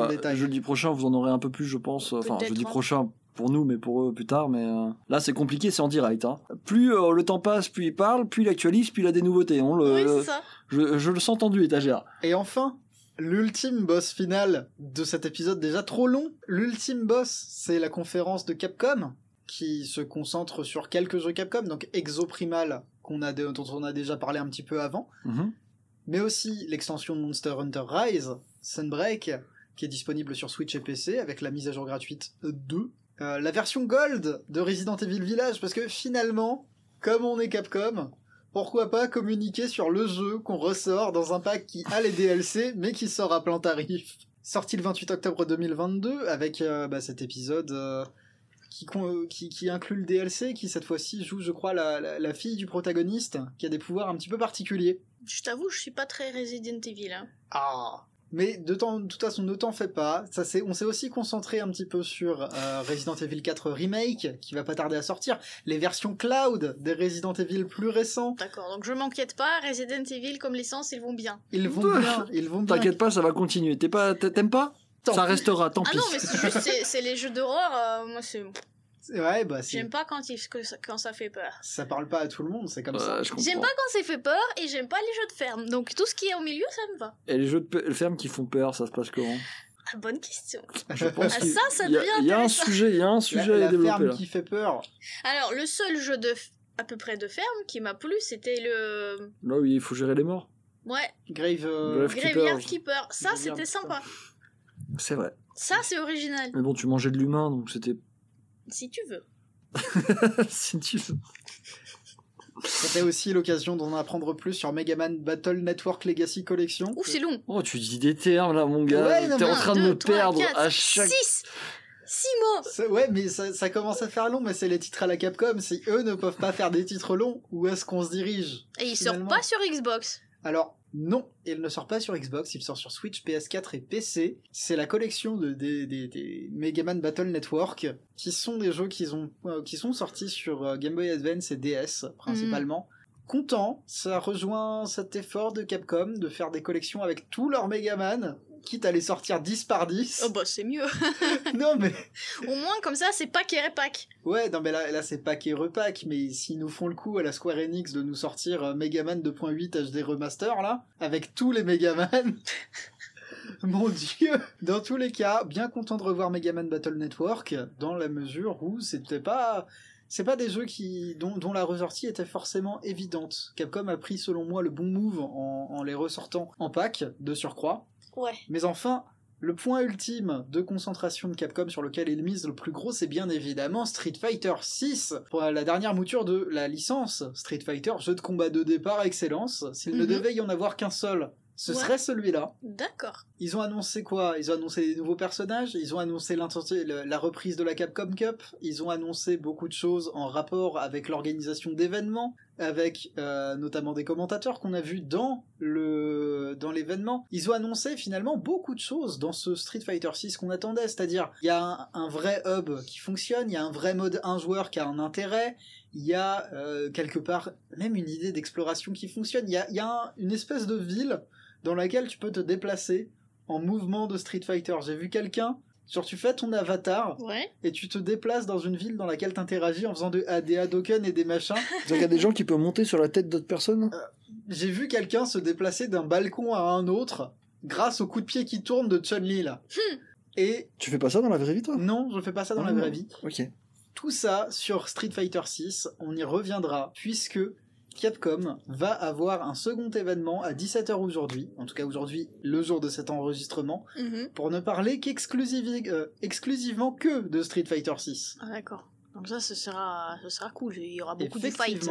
détails. Jeudi prochain vous en aurez un peu plus, je pense. Enfin, jeudi prochain pour nous, mais pour eux plus tard. Mais là, c'est compliqué, c'est en direct. Hein. Plus le temps passe, plus il parle, plus il actualise, plus il a des nouveautés. Oui, c'est ça. Je le sens tendu, étagère. Et enfin, l'ultime boss final de cet épisode déjà trop long. L'ultime boss, c'est la conférence de Capcom, qui se concentre sur quelques jeux Capcom, donc Exoprimal, dont on a déjà parlé un petit peu avant, mais aussi l'extension de Monster Hunter Rise, Sunbreak, qui est disponible sur Switch et PC, avec la mise à jour gratuite 2. La version Gold de Resident Evil Village, parce que finalement, comme on est Capcom, pourquoi pas communiquer sur le jeu qu'on ressort dans un pack qui a les DLC, mais qui sort à plein tarif. Sorti le 28 octobre 2022, avec cet épisode qui inclut le DLC, qui cette fois-ci joue, je crois, la fille du protagoniste, qui a des pouvoirs un petit peu particuliers. Je t'avoue, je suis pas très Resident Evil. Hein. Ah. Mais de toute façon, ne t'en fais pas. On s'est aussi concentré un petit peu sur Resident Evil 4 Remake, qui va pas tarder à sortir. Les versions cloud des Resident Evil plus récents. D'accord, donc je m'inquiète pas. Resident Evil comme licence, ils vont bien. Ils vont bien. T'inquiète pas, ça va continuer. T'aimes pas? Ça restera, tant pis. Ah non, mais c'est juste, c'est les jeux d'horreur, moi c'est... Ouais, j'aime pas quand ça fait peur. Ça parle pas à tout le monde, c'est comme ça. J'aime pas quand ça fait peur et j'aime pas les jeux de ferme. Donc tout ce qui est au milieu, ça me va. Et les jeux de ferme qui font peur, ça se passe comment? Ah, bonne question. Je pense ça devient il y a un sujet à développer. La ferme là. qui fait peur. Alors, le seul jeu à peu près de ferme qui m'a plu, c'était le... Là où il faut gérer les morts. Ouais. Graveyard Keeper. Ça, c'était sympa. C'est vrai. Ça, c'est original. Mais bon, tu mangeais de l'humain, donc c'était... Si tu veux. Si tu veux. C'était aussi l'occasion d'en apprendre plus sur Mega Man Battle Network Legacy Collection. Ouf, c'est long. Oh, tu dis des termes là, mon gars. Ouais, t'es en train de me perdre 4, à chaque... 6 mots. Ouais, mais ça commence à faire long, mais c'est les titres à la Capcom. Si eux ne peuvent pas faire des titres longs, où est-ce qu'on se dirige? Et il sort pas sur Xbox. Alors, non, il ne sort pas sur Xbox, il sort sur Switch, PS4 et PC. C'est la collection des Mega Man Battle Network, qui sont des jeux qui sont sortis sur Game Boy Advance et DS, principalement. Content, ça rejoint cet effort de Capcom de faire des collections avec tous leurs Mega Man, quitte à les sortir 10 par 10. Oh bah c'est mieux. Non mais... Au moins comme ça c'est pack et repack. Ouais, non mais là c'est pack et repack, mais s'ils nous font le coup à la Square Enix de nous sortir Mega Man 2.8 HD Remaster là, avec tous les Mega Man... Mon dieu! Dans tous les cas, bien content de revoir Mega Man Battle Network, dans la mesure où c'est pas des jeux dont la ressortie était forcément évidente. Capcom a pris selon moi le bon move en les ressortant en pack, de surcroît. Ouais. Mais enfin, le point ultime de concentration de Capcom sur lequel il mise le plus gros, c'est bien évidemment Street Fighter 6, pour la dernière mouture de la licence Street Fighter, jeu de combat de départ excellence. S'il ne devait y en avoir qu'un seul, ce serait celui-là. D'accord. Ils ont annoncé quoi? Ils ont annoncé des nouveaux personnages, ils ont annoncé la reprise de la Capcom Cup, ils ont annoncé beaucoup de choses en rapport avec l'organisation d'événements, avec notamment des commentateurs qu'on a vus dans l'événement. Ils ont annoncé finalement beaucoup de choses dans ce Street Fighter 6 qu'on attendait, c'est-à-dire il y a un vrai hub qui fonctionne, il y a un vrai mode 1 joueur qui a un intérêt, il y a quelque part même une idée d'exploration qui fonctionne, il y a une espèce de ville dans laquelle tu peux te déplacer en mouvement de Street Fighter. J'ai vu quelqu'un, genre tu fais ton avatar, et tu te déplaces dans une ville dans laquelle t'interagis en faisant des Hadouken et des machins. Il y a des gens qui peuvent monter sur la tête d'autres personnes. J'ai vu quelqu'un se déplacer d'un balcon à un autre grâce au coup de pied qui tourne de Chun-Li là. Et... Tu fais pas ça dans la vraie vie toi? Non, je fais pas ça dans la vraie vie. Ok. Tout ça sur Street Fighter 6, on y reviendra, puisque Capcom va avoir un second événement à 17h aujourd'hui, en tout cas aujourd'hui, le jour de cet enregistrement, pour ne parler exclusivement que de Street Fighter 6. Ah d'accord. Donc ça, ce sera cool. Il y aura beaucoup de fights.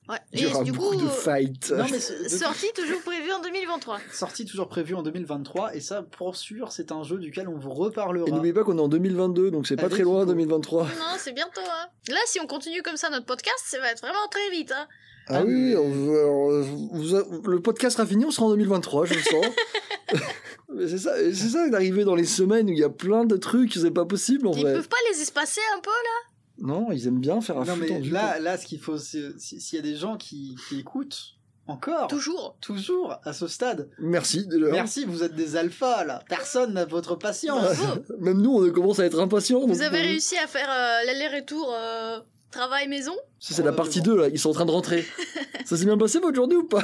Ouais. Il y aura beaucoup de fights. Non, mais sortie toujours prévue en 2023. Sortie toujours prévue en 2023, et ça, pour sûr, c'est un jeu duquel on vous reparlera. Et n'oubliez pas qu'on est en 2022, donc c'est pas très loin, 2023. Non, c'est bientôt. Hein. Là, si on continue comme ça notre podcast, ça va être vraiment très vite. Hein. Ah oui, le podcast sera fini, on sera en 2023, je le sens. Mais c'est ça d'arriver dans les semaines où il y a plein de trucs, c'est pas possible en vrai. Ils peuvent pas les espacer un peu là? Non, ils aiment bien faire un flux tendu. Là, ce qu'il faut, s'il y a des gens qui écoutent encore, toujours à ce stade. Merci déjà. Merci, vous êtes des alphas là. Personne n'a votre patience. Même nous, on commence à être impatients. Vous avez réussi à faire l'aller-retour travail maison? Ça, c'est la partie 2 là. Ils sont en train de rentrer. Ça s'est bien passé votre journée ou pas?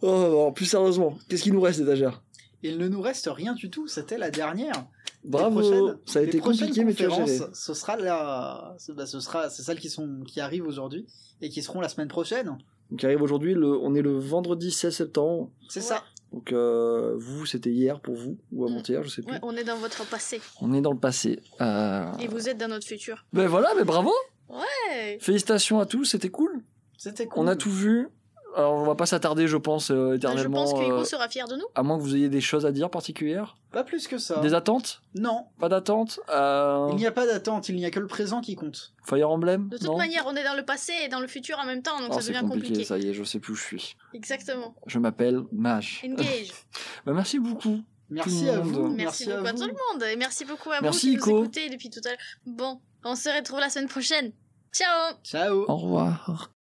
Oh, plus sérieusement, qu'est-ce qu'il nous reste, étagère? Il ne nous reste rien du tout, c'était la dernière. Bravo, ça a été compliqué, mais tu as géré. Ce sera c'est celles qui arrivent aujourd'hui et qui seront la semaine prochaine. Qui arrive aujourd'hui, on est le vendredi 16 septembre. C'est ça. Donc vous, c'était hier pour vous, ou avant-hier, je sais plus. Ouais, on est dans votre passé. On est dans le passé. Et vous êtes dans notre futur. Ben voilà, mais bravo. Ouais. Félicitations à tous, c'était cool. C'était cool. On a tout vu. Alors on va pas s'attarder, je pense, éternellement. Je pense qu'Hugo sera fier de nous. À moins que vous ayez des choses à dire particulières. Pas plus que ça. Des attentes? Non. Pas d'attente? Il n'y a pas d'attente, il n'y a que le présent qui compte. Fire Emblem? De toute manière, on est dans le passé et dans le futur en même temps, donc ça devient compliqué. Ça y est, je sais plus où je suis. Exactement. Je m'appelle Mage. Engage. Bah, merci beaucoup. Merci à vous. Merci beaucoup à tout le monde. Et merci beaucoup à vous qui nous écoutez depuis tout à l'heure. Bon, on se retrouve la semaine prochaine. Ciao. Ciao. Au revoir.